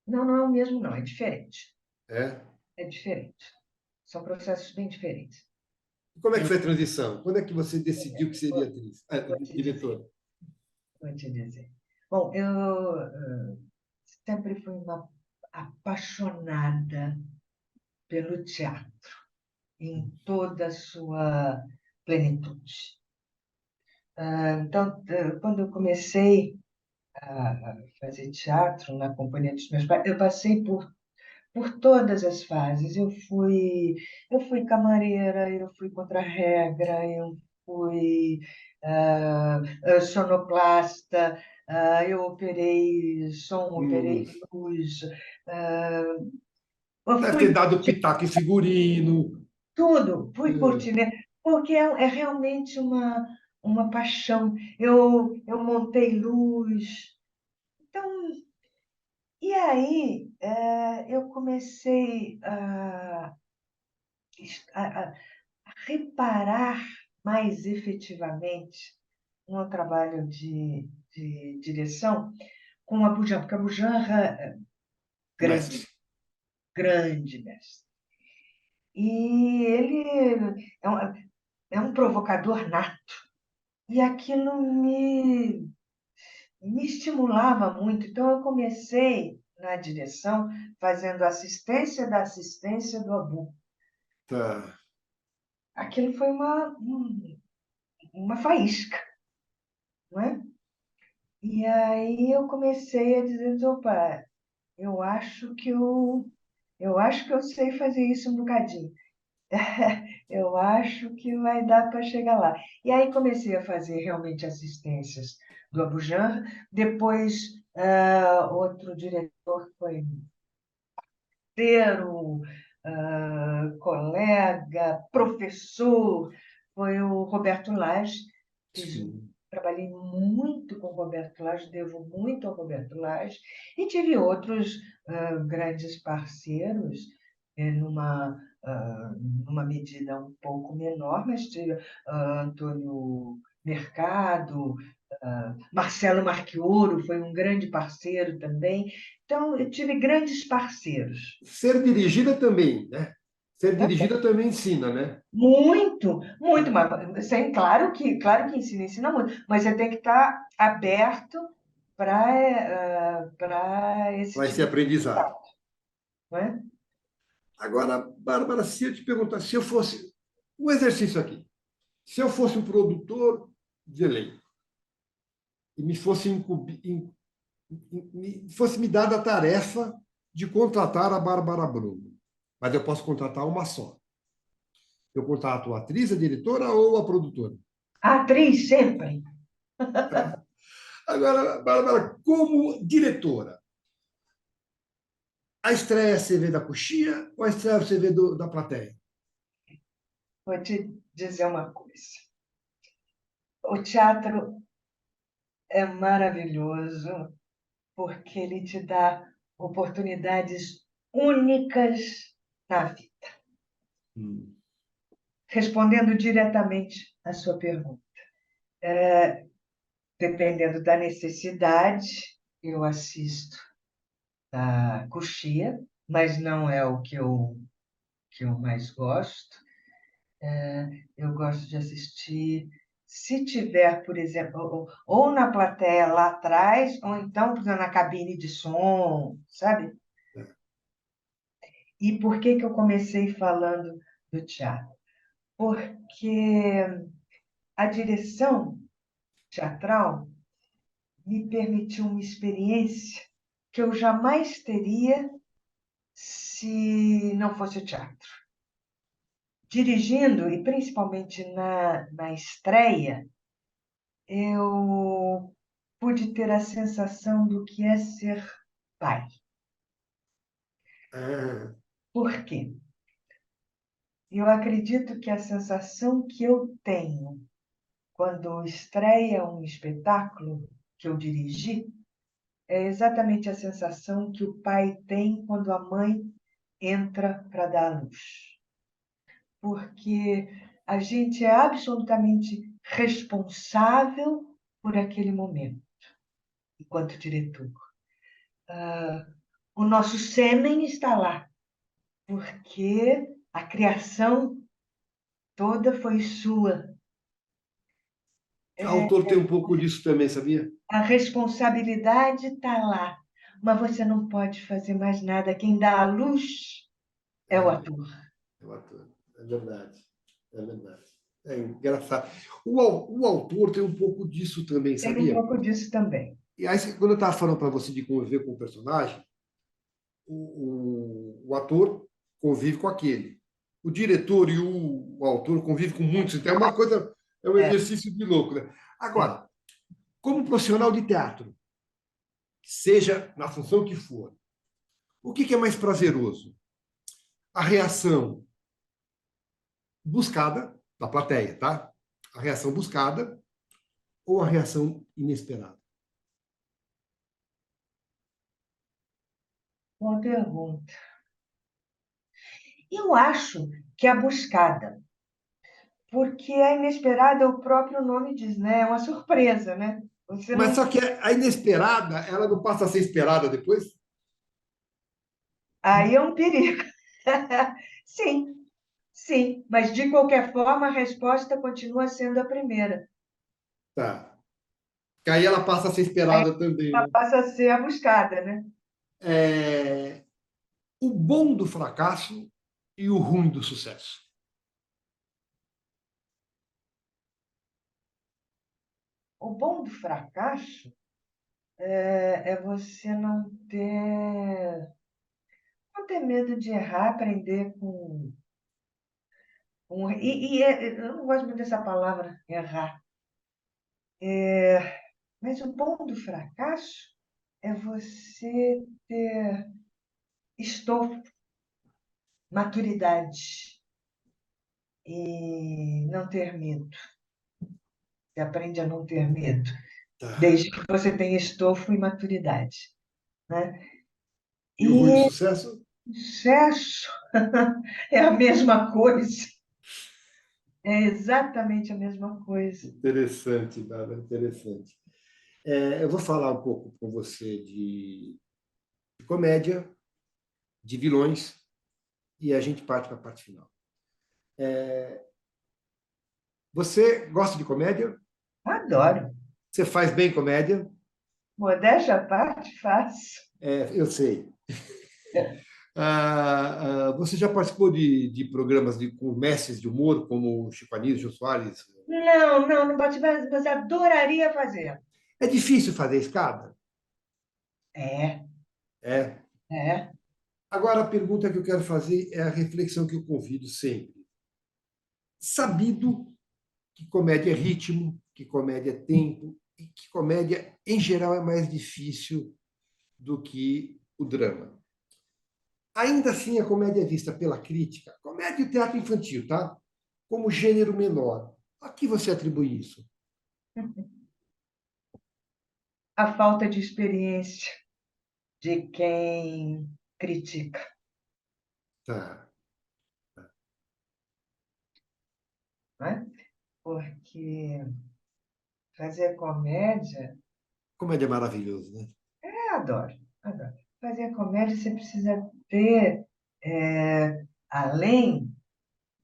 Não, não é o mesmo, não, é diferente. É? É diferente. São processos bem diferentes. Como é que Eu foi a transição? Quando é que você decidiu que seria vou, atriz? vou te dizer, Diretora? vou te dizer. Bom, eu sempre fui uma apaixonada pelo teatro, em toda a sua plenitude. Então, quando eu comecei a fazer teatro na companhia dos meus pais, eu passei por todas as fases. Eu fui camareira, eu fui contra-regra, eu fui sonoplasta, eu operei som, operei Hum, luz, ah, eu deve ter fui dado pitaco em figurino. tudo, fui Hum, cortineira, porque é realmente uma paixão. Eu montei luz. Então, e aí eu comecei a reparar mais efetivamente no trabalho de direção com a Bujan, porque a Bujanra é mestre. grande, grande mestre. E ele é um provocador nato. E aquilo me estimulava muito. Então, eu comecei na direção fazendo assistência da assistência do Abu. Tá. Aquilo foi uma faísca, não é? E aí eu comecei a dizer, opa, eu acho que eu sei fazer isso um bocadinho. Eu acho que vai dar para chegar lá. E aí comecei a fazer realmente assistências do Abu Janra. Depois, outro diretor foi parceiro, colega, professor, foi o Roberto Lage. Sim. Trabalhei muito com o Roberto Lage, devo muito ao Roberto Lage, e tive outros grandes parceiros, numa medida um pouco menor, mas tive Antônio Mercado, Marcelo Marchioro foi um grande parceiro também. Então, eu tive grandes parceiros. Ser dirigida também, né? Ser dirigida também ensina, né? Muito, muito, mas sem, claro que ensina muito, mas você tem que estar aberto para esse Para esse tipo de aprendizado. contato, não é? Agora, Bárbara, se eu te perguntar, se eu fosse um exercício aqui, se eu fosse um produtor de elenco e fosse me dada a tarefa de contratar a Bárbara Bruno, mas eu posso contratar uma só. Eu contrato a atriz, a diretora ou a produtora? A atriz sempre. Agora, Bárbara, como diretora, a estreia você vê da coxia ou a estreia você vê da plateia? Vou te dizer uma coisa. O teatro é maravilhoso porque ele te dá oportunidades únicas na vida. Respondendo diretamente à sua pergunta, dependendo da necessidade, eu assisto a coxia, mas não é o que eu mais gosto. Eu gosto de assistir, se tiver, por exemplo, ou na plateia lá atrás, ou então, por exemplo, na cabine de som, sabe? E por que que eu comecei falando do teatro? Porque a direção teatral me permitiu uma experiência que eu jamais teria se não fosse o teatro. Dirigindo, e principalmente na estreia, eu pude ter a sensação do que é ser pai. Ah, Por quê? Eu acredito que a sensação que eu tenho quando estreia um espetáculo que eu dirigi é exatamente a sensação que o pai tem quando a mãe entra para dar à luz. Porque a gente é absolutamente responsável por aquele momento, enquanto diretor. O nosso sêmen está lá, porque a criação toda foi sua. o autor tem um pouco disso também, sabia? A responsabilidade está lá, mas você não pode fazer mais nada. Quem dá a luz é o ator. É o ator. É verdade. É verdade. É engraçado. O autor tem um pouco disso também, Tem um sabia? pouco disso também. E aí, quando eu estava falando para você de conviver com o personagem, o ator convive com aquele. O diretor e o autor convivem com muitos. Então, é uma coisa, é um É, exercício de louco, né? é. Agora, como profissional de teatro, seja na função que for, o que é mais prazeroso? A reação buscada da plateia, tá? A reação buscada ou a reação inesperada? Boa pergunta. Eu acho que é a buscada, porque a inesperada, o próprio nome diz, né? É uma surpresa, né? Você Mas não. só que a inesperada, ela não passa a ser esperada depois? Aí é um perigo. Sim, sim, mas de qualquer forma a resposta continua sendo a primeira. Tá. Que aí ela passa a ser Aí esperada também, ela né? passa a ser a buscada, né? É, o bom do fracasso e o ruim do sucesso. O bom do fracasso é você não ter medo de errar, aprender eu não gosto muito dessa palavra, errar. Mas o bom do fracasso é você ter estofo, maturidade e não ter medo. Você aprende a não ter medo, Tá. desde que você tenha estofo e maturidade, né? E o ruim do E sucesso? sucesso é a mesma coisa. É exatamente a mesma coisa. Interessante, Bárbara, interessante. Eu vou falar um pouco com você de comédia, de vilões e a gente parte para a parte final. Você gosta de comédia? Adoro. Você faz bem comédia? Modéstia à parte, faço. Eu sei. Você já participou de programas com mestres de humor, como Chico Anísio, Jô Soares? Não bate mais, mas adoraria fazer. É difícil fazer escada? É, É. é. Agora, a pergunta que eu quero fazer é a reflexão que eu convido sempre. Sabido que comédia é ritmo, que comédia é tempo, e que comédia, em geral, é mais difícil do que o drama. Ainda assim, a comédia é vista pela crítica, comédia e teatro infantil, tá? Como gênero menor. A que você atribui isso? A falta de experiência de quem critica, Tá. né? Porque fazer comédia, Comédia é maravilhoso, né? eu adoro, adoro. Fazer comédia você precisa ter, além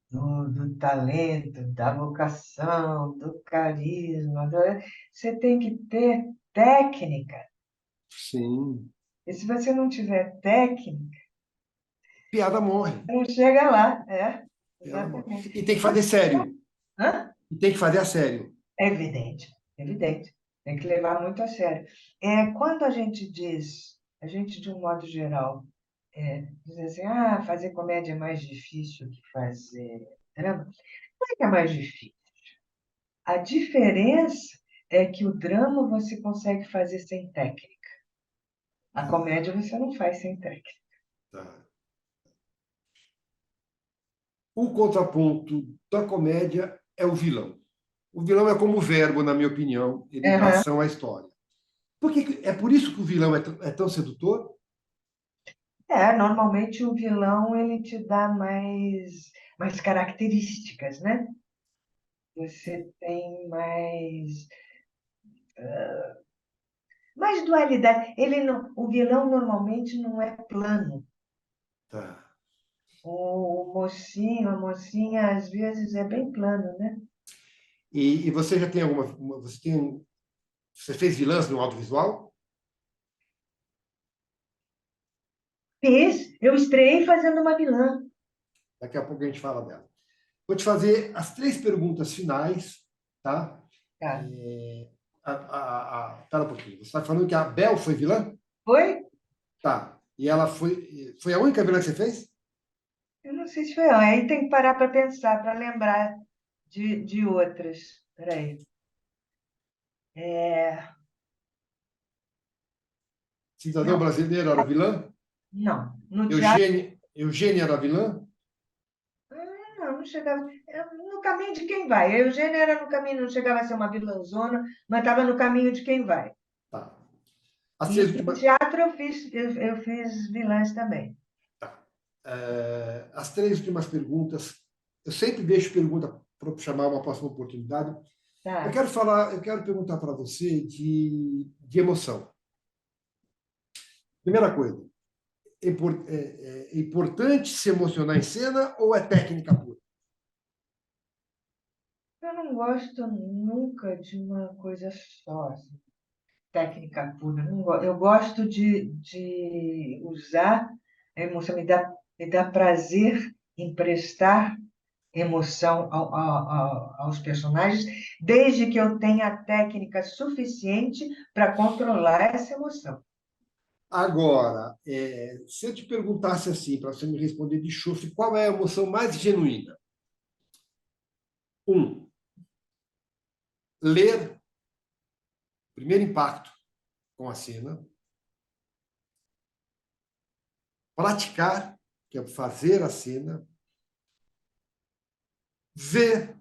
do talento, da vocação, do carisma, você tem que ter técnica. Sim. E se você não tiver técnica, Piada morre. não chega lá. É, Piada morre. exatamente. E tem que fazer sério. Hã? E tem que fazer a sério. É evidente, evidente. Tem que levar muito a sério. Quando a gente diz, a gente de um modo geral, diz assim, fazer comédia é mais difícil que fazer drama. Não é que é mais difícil. A diferença é que o drama você consegue fazer sem técnica. A comédia você não faz sem técnica. Tá. O contraponto da comédia é o vilão. O vilão é como o verbo, na minha opinião, ele dá Aham. ação à história. É por isso que o vilão é tão sedutor? Normalmente o vilão ele te dá mais características, né? Você tem mais dualidade. O vilão normalmente não é plano. Tá. O mocinho, a mocinha, às vezes é bem plano, né? E você já tem você fez vilãs no audiovisual? Eu estreiei fazendo uma vilã. Daqui a pouco a gente fala dela. Vou te fazer as 3 perguntas finais, tá? Tá. Espera um pouquinho. Você está falando que a Bel foi vilã? Foi? Tá. E ela foi a única vilã que você fez? Eu não sei se foi ela. Aí tem que parar para pensar, para lembrar de outras. Peraí. É, Cidadão não, Brasileiro era vilã? não. No teatro, Eugênia era vilã? não chegava. No caminho de quem vai. A Eugênia era no caminho, não chegava a ser uma vilãzona, mas estava no caminho de quem vai. Tá. As E três no últimas, teatro eu fiz vilãs também. tá. As 3 últimas perguntas, eu sempre deixo pergunta para chamar uma próxima oportunidade. Tá. Eu quero perguntar para você de emoção. Primeira coisa, é importante se emocionar em cena ou é técnica pura? Eu não gosto nunca de uma coisa só, assim, técnica pura. Eu gosto de usar a emoção, me dá prazer em prestar emoção aos personagens, desde que eu tenha a técnica suficiente para controlar essa emoção. Agora, se eu te perguntasse assim, para você me responder de chufre, qual é a emoção mais genuína? Um, ler, primeiro impacto com a cena. Praticar, que é fazer a cena. Ver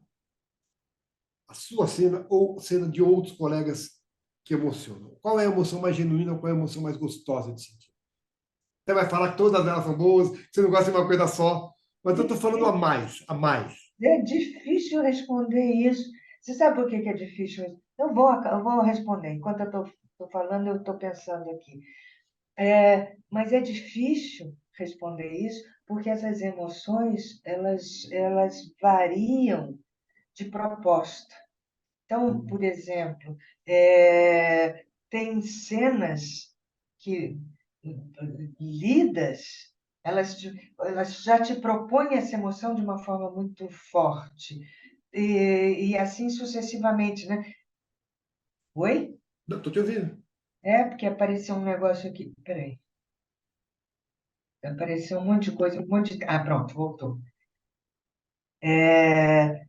a sua cena ou cena de outros colegas que emocionam. Qual é a emoção mais genuína, qual é a emoção mais gostosa de sentir? Você vai falar que todas elas são boas, que você não gosta de uma coisa só, mas eu estou falando a mais, a mais. É difícil responder isso. Você sabe por que que é difícil? Eu vou responder. Enquanto eu estou falando, eu estou pensando aqui. Mas é difícil responder isso, porque essas emoções, elas variam de proposta. Então, por exemplo, tem cenas que, lidas, elas já te propõem essa emoção de uma forma muito forte. E assim sucessivamente, né? Oi? Não, estou te ouvindo. Porque apareceu um negócio aqui. Peraí. Apareceu um monte de coisa, um monte de... Ah, pronto, voltou. É,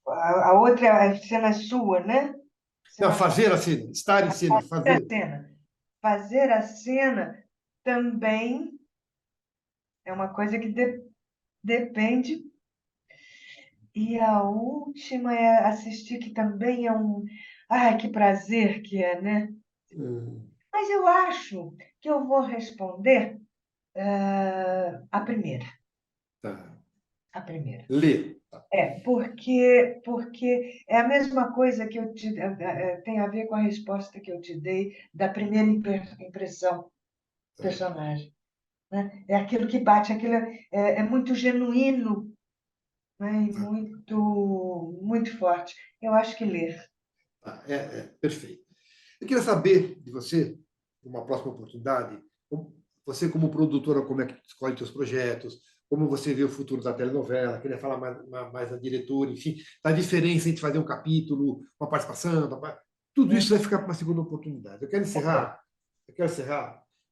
a outra cena é sua, né? Não, Cena fazer a cena, estar em cena, da fazer. cena. Fazer a cena também é uma coisa que depende. E a última é assistir, que também é um... Ai, que prazer que é, né? Hum, Mas eu acho que eu vou responder a primeira. tá. A primeira. Ler. Tá. Porque é a mesma coisa que tem a ver com a resposta que eu te dei da primeira impressão do personagem, né? É aquilo que bate, aquilo é muito genuíno, né? E Tá. muito forte. Eu acho que ler. Tá. Perfeito. Eu queria saber de você, numa próxima oportunidade, você como produtora, como é que escolhe seus projetos, como você vê o futuro da telenovela, queria falar mais da diretora, enfim, da diferença entre fazer um capítulo, uma participação, tudo isso vai ficar para uma segunda oportunidade. Eu quero encerrar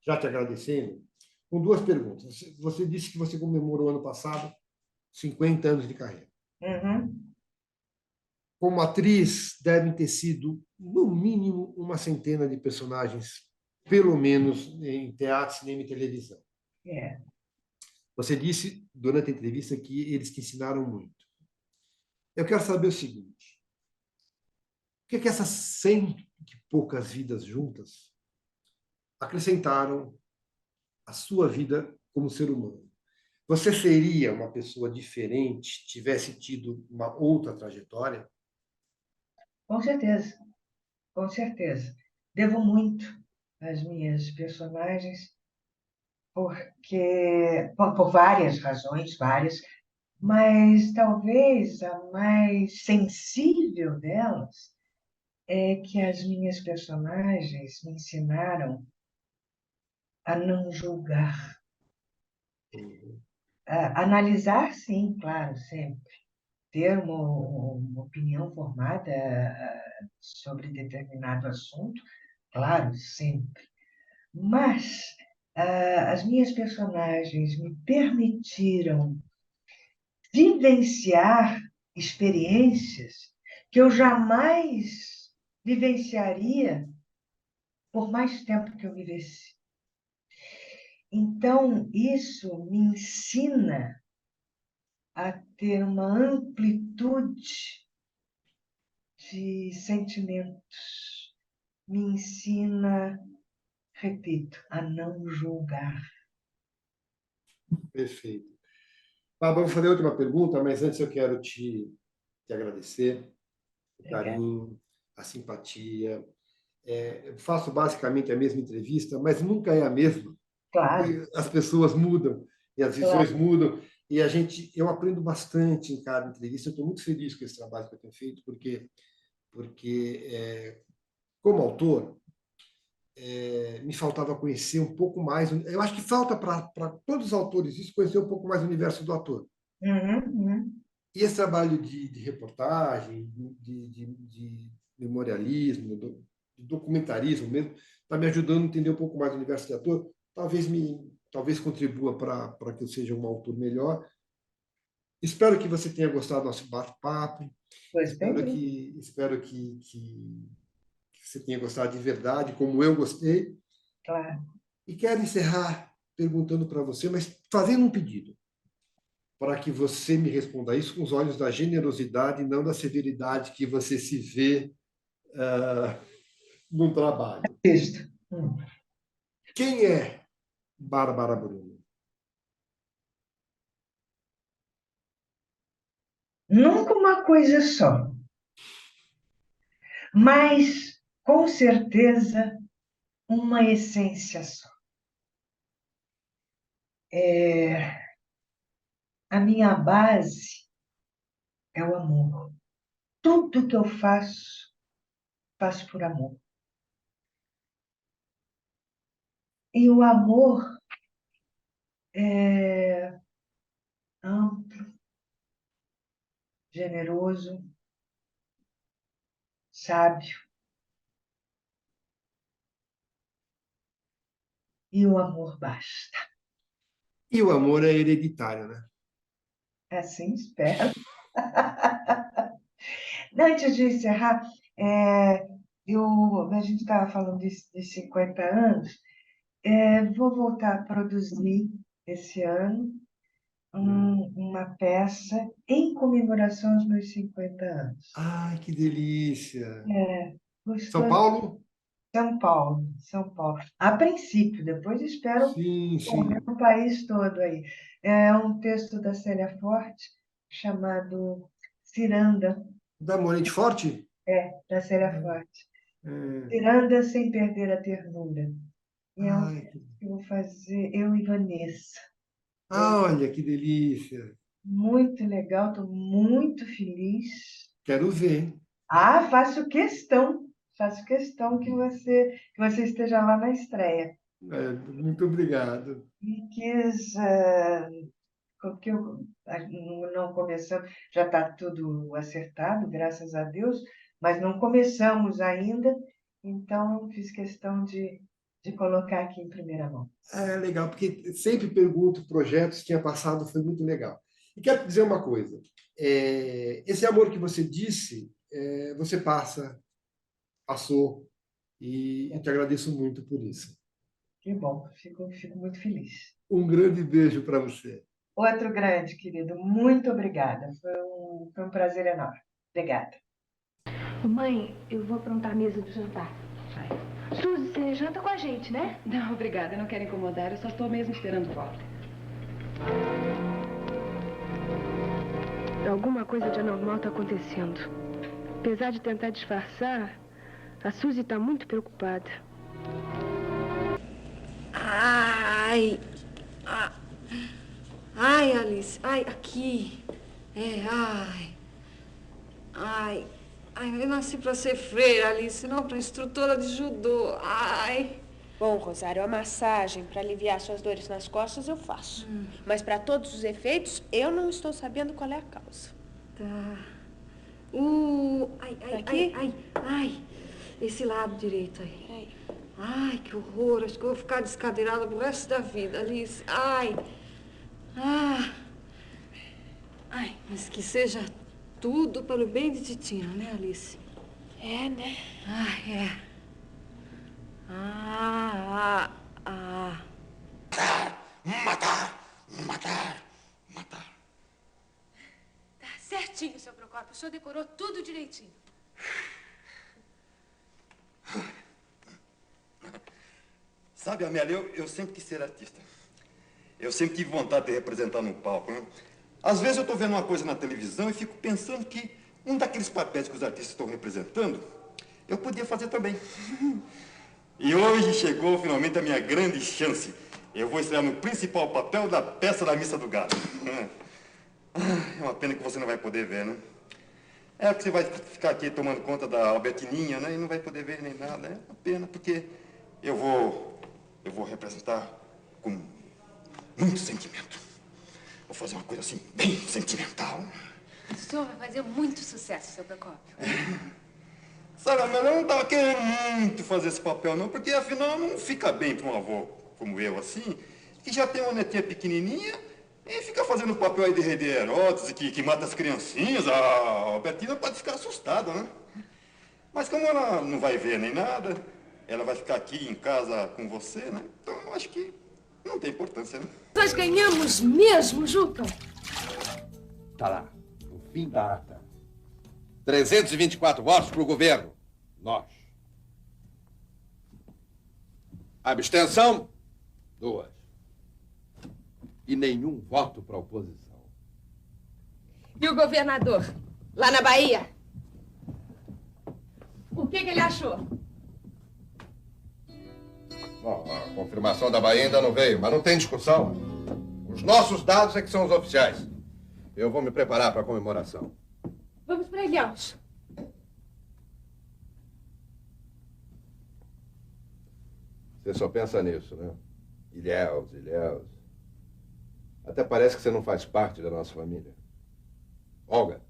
já te agradecendo, com duas perguntas. Você disse que você comemorou ano passado 50 anos de carreira. Uhum. Como atriz, devem ter sido, no mínimo, uma centena de personagens, pelo menos em teatro, cinema e televisão. É. Você disse durante a entrevista que eles te ensinaram muito. Eu quero saber o seguinte: o que é que essas 100 e poucas vidas juntas acrescentaram à sua vida como ser humano? Você seria uma pessoa diferente, tivesse tido uma outra trajetória? Com certeza, com certeza. Devo muito às minhas personagens, por várias razões, várias, mas talvez a mais sensível delas é que as minhas personagens me ensinaram a não julgar. Analisar, sim, claro, sempre. Ter uma opinião formada sobre determinado assunto, claro, sempre. Mas as minhas personagens me permitiram vivenciar experiências que eu jamais vivenciaria por mais tempo que eu vivesse. Então, isso me ensina a ter uma amplitude de sentimentos. Me ensina, repito, a não julgar. Perfeito. Vamos fazer a última pergunta, mas antes eu quero te agradecer o Obrigada. carinho, a simpatia. Eu faço basicamente a mesma entrevista, mas nunca é a mesma, Claro, porque as pessoas mudam e as visões claro. mudam. E eu aprendo bastante em cada entrevista. Eu estou muito feliz com esse trabalho que eu tenho feito, porque como autor, me faltava conhecer um pouco mais. Eu acho que falta para todos os autores isso, conhecer um pouco mais o universo do ator. Uhum, uhum. E esse trabalho de reportagem, de memorialismo, de documentarismo mesmo, está me ajudando a entender um pouco mais o universo de ator. Talvez contribua para que eu seja um autor melhor. Espero que você tenha gostado do nosso bate-papo. Gostei Espero muito, que, espero que você tenha gostado de verdade, como eu gostei. claro. E quero encerrar perguntando para você, mas fazendo um pedido, para que você me responda isso com os olhos da generosidade e não da severidade que você se vê no trabalho. Isto. Hum. Quem é Bárbara Bruno? Nunca uma coisa só, mas com certeza uma essência só. A minha base é o amor. Tudo que eu faço, faço por amor. E o amor é amplo, generoso, sábio. E o amor basta. E o amor é hereditário, né? Assim espero. Antes de encerrar, a gente estava falando de 50 anos. Vou voltar a produzir esse ano uma peça em comemoração aos meus 50 anos. Ai, que delícia! São Gostou? Paulo? São Paulo, São Paulo. A princípio, depois espero Sim, correr sim. o país todo aí. É um texto da Célia Forte chamado Ciranda, Da Morente Forte? da Célia Forte. É. Ciranda sem perder a ternura. E é um Ai, texto que eu vou fazer, eu e Vanessa. olha, que delícia! Muito legal, estou muito feliz. Quero ver. Faço questão que você esteja lá na estreia. Muito obrigado. E quis, porque não começamos, já está tudo acertado, graças a Deus, mas não começamos ainda, então fiz questão de colocar aqui em primeira mão. É legal, porque sempre pergunto projetos que tinha passado, foi muito legal. E quero dizer uma coisa: esse amor que você disse, você passou, e eu te agradeço muito por isso. Que bom, fico muito feliz. Um grande beijo para você. Outro grande, querido, muito obrigada. Foi um prazer enorme. Obrigada. Mãe, eu vou aprontar a mesa do jantar. Vai. Suzy, você janta com a gente, né? Não, obrigada, eu não quero incomodar, eu só estou mesmo esperando volta. Alguma coisa de anormal está acontecendo. Apesar de tentar disfarçar, a Suzy está muito preocupada. Ai, ai, Alice, ai, aqui. Ai, eu nasci para ser freira, Alice, não para instrutora de judô. Ai. Bom, Rosário, a massagem para aliviar suas dores nas costas eu faço. Mas para todos os efeitos, eu não estou sabendo qual é a causa. Tá. Aqui? Ai, esse lado direito aí. Peraí. Ai, que horror, acho que eu vou ficar descadeirada pro resto da vida, Alice. Ai, mas que seja tudo para o bem de Titina, né, Alice? É, né? Ai, é. Matar. Tá certinho, seu Procópio. O senhor decorou tudo direitinho. Sabe, Amélia, eu sempre quis ser artista. Eu sempre tive vontade de representar no palco, né? Às vezes eu estou vendo uma coisa na televisão e fico pensando que um daqueles papéis que os artistas estão representando, eu podia fazer também. E hoje chegou finalmente a minha grande chance. Eu vou estrear no principal papel da peça da Missa do Gado. É uma pena que você não vai poder ver, né? É que você vai ficar aqui tomando conta da Albertininha, né? E não vai poder ver nem nada. É uma pena, porque eu vou representar com muito sentimento. Vou fazer uma coisa assim, bem sentimental. O senhor vai fazer muito sucesso, seu Procópio. Sabe, mas eu não estava querendo muito fazer esse papel, não, porque afinal não fica bem para um avô como eu, assim, que já tem uma netinha pequenininha e fica fazendo papel aí de rei de Herodes, que mata as criancinhas. A Albertina pode ficar assustada, né? Mas como ela não vai ver nem nada, ela vai ficar aqui em casa com você, né? Então eu acho que não tem importância, né? Nós ganhamos mesmo, Juca. Tá lá, no fim da ata. 324 votos para o governo. Nós. Abstenção? 2. E nenhum voto para a oposição. E o governador, lá na Bahia? O que ele achou? Bom, a confirmação da Bahia ainda não veio, mas não tem discussão. Os nossos dados é que são os oficiais. Eu vou me preparar para a comemoração. Vamos para Ilhéus. Você só pensa nisso, né? Ilhéus, Ilhéus. Até parece que você não faz parte da nossa família. Olga,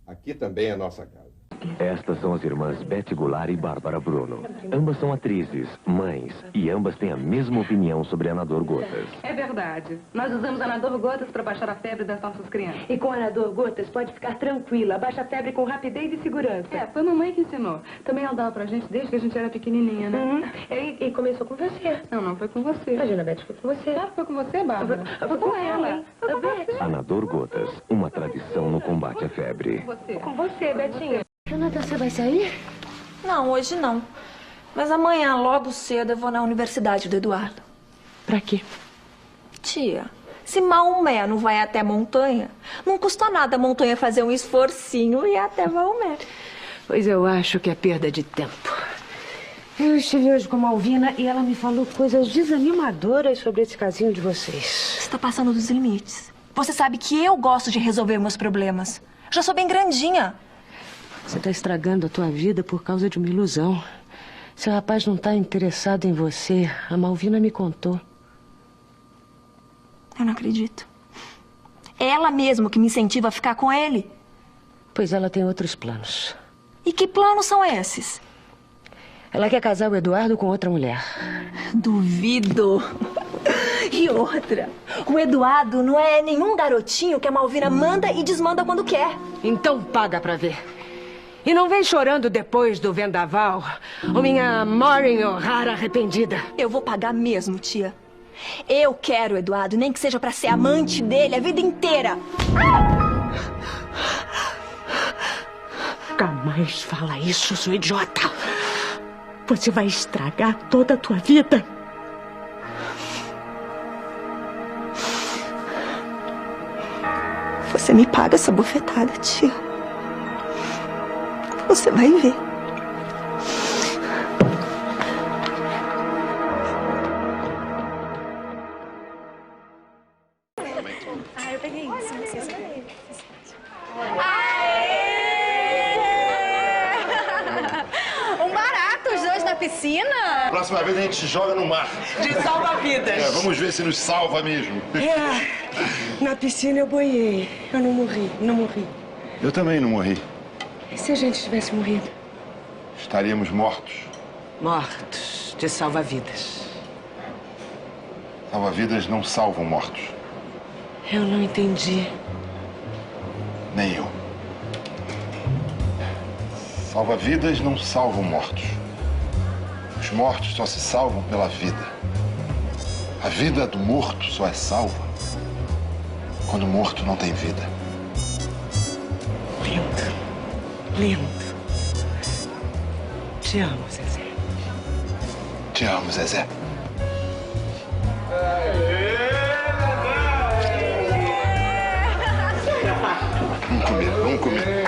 aqui também é nossa casa. Estas são as irmãs Betty Goulart e Bárbara Bruno. Ambas são atrizes, mães, e ambas têm a mesma opinião sobre Anador Gotas. É verdade. Nós usamos Anador Gotas para baixar a febre das nossas crianças. E com Anador Gotas pode ficar tranquila. Baixa a febre com rapidez e segurança. É, foi a mamãe que ensinou. Também ela dava pra gente desde que a gente era pequenininha, né? E começou com você. Não foi com você. Imagina, Betty, foi com você. Claro, foi com você, Bárbara. Foi com ela. Foi com você. Anador Gotas, uma tradição no combate à febre. Com você, Betinha. Jonathan, você vai sair? Não, hoje não. Mas amanhã, logo cedo, eu vou na universidade do Eduardo. Pra quê? Tia, se Maomé não vai até montanha, não custa nada a montanha fazer um esforcinho e ir até Maomé. Pois eu acho que é perda de tempo. Eu estive hoje com a Malvina e ela me falou coisas desanimadoras sobre esse casinho de vocês. Você está passando dos limites. Você sabe que eu gosto de resolver meus problemas. Já sou bem grandinha. Você está estragando a tua vida por causa de uma ilusão. Seu rapaz não está interessado em você. A Malvina me contou. Eu não acredito. É ela mesma que me incentiva a ficar com ele. Pois ela tem outros planos. E que planos são esses? Ela quer casar o Eduardo com outra mulher. Duvido. E outra, o Eduardo não é nenhum garotinho que a Malvina manda e desmanda quando quer. Então paga pra ver. E não vem chorando depois do vendaval, ou minha Maureen O'Hara arrependida. Eu vou pagar mesmo, tia. Eu quero o Eduardo, nem que seja pra ser amante dele a vida inteira. Nunca mais fala isso, sua idiota. Você vai estragar toda a tua vida. Você me paga essa bufetada, tia. Você vai ver. Eu peguei isso, não sei se eu Um barato, os dois na piscina. Próxima vez a gente joga no mar. De salva-vidas. Vamos ver se nos salva mesmo. Na piscina eu boiei. Eu não morri. Eu também não morri. E se a gente tivesse morrido? Estaríamos mortos. Mortos de salva-vidas. Salva-vidas não salvam mortos. Eu não entendi. Nem eu. Salva-vidas não salvam mortos. Os mortos só se salvam pela vida. A vida do morto só é salva quando o morto não tem vida. Lindo. Te amo, Zezé. Te amo, Zezé. Vamos comer.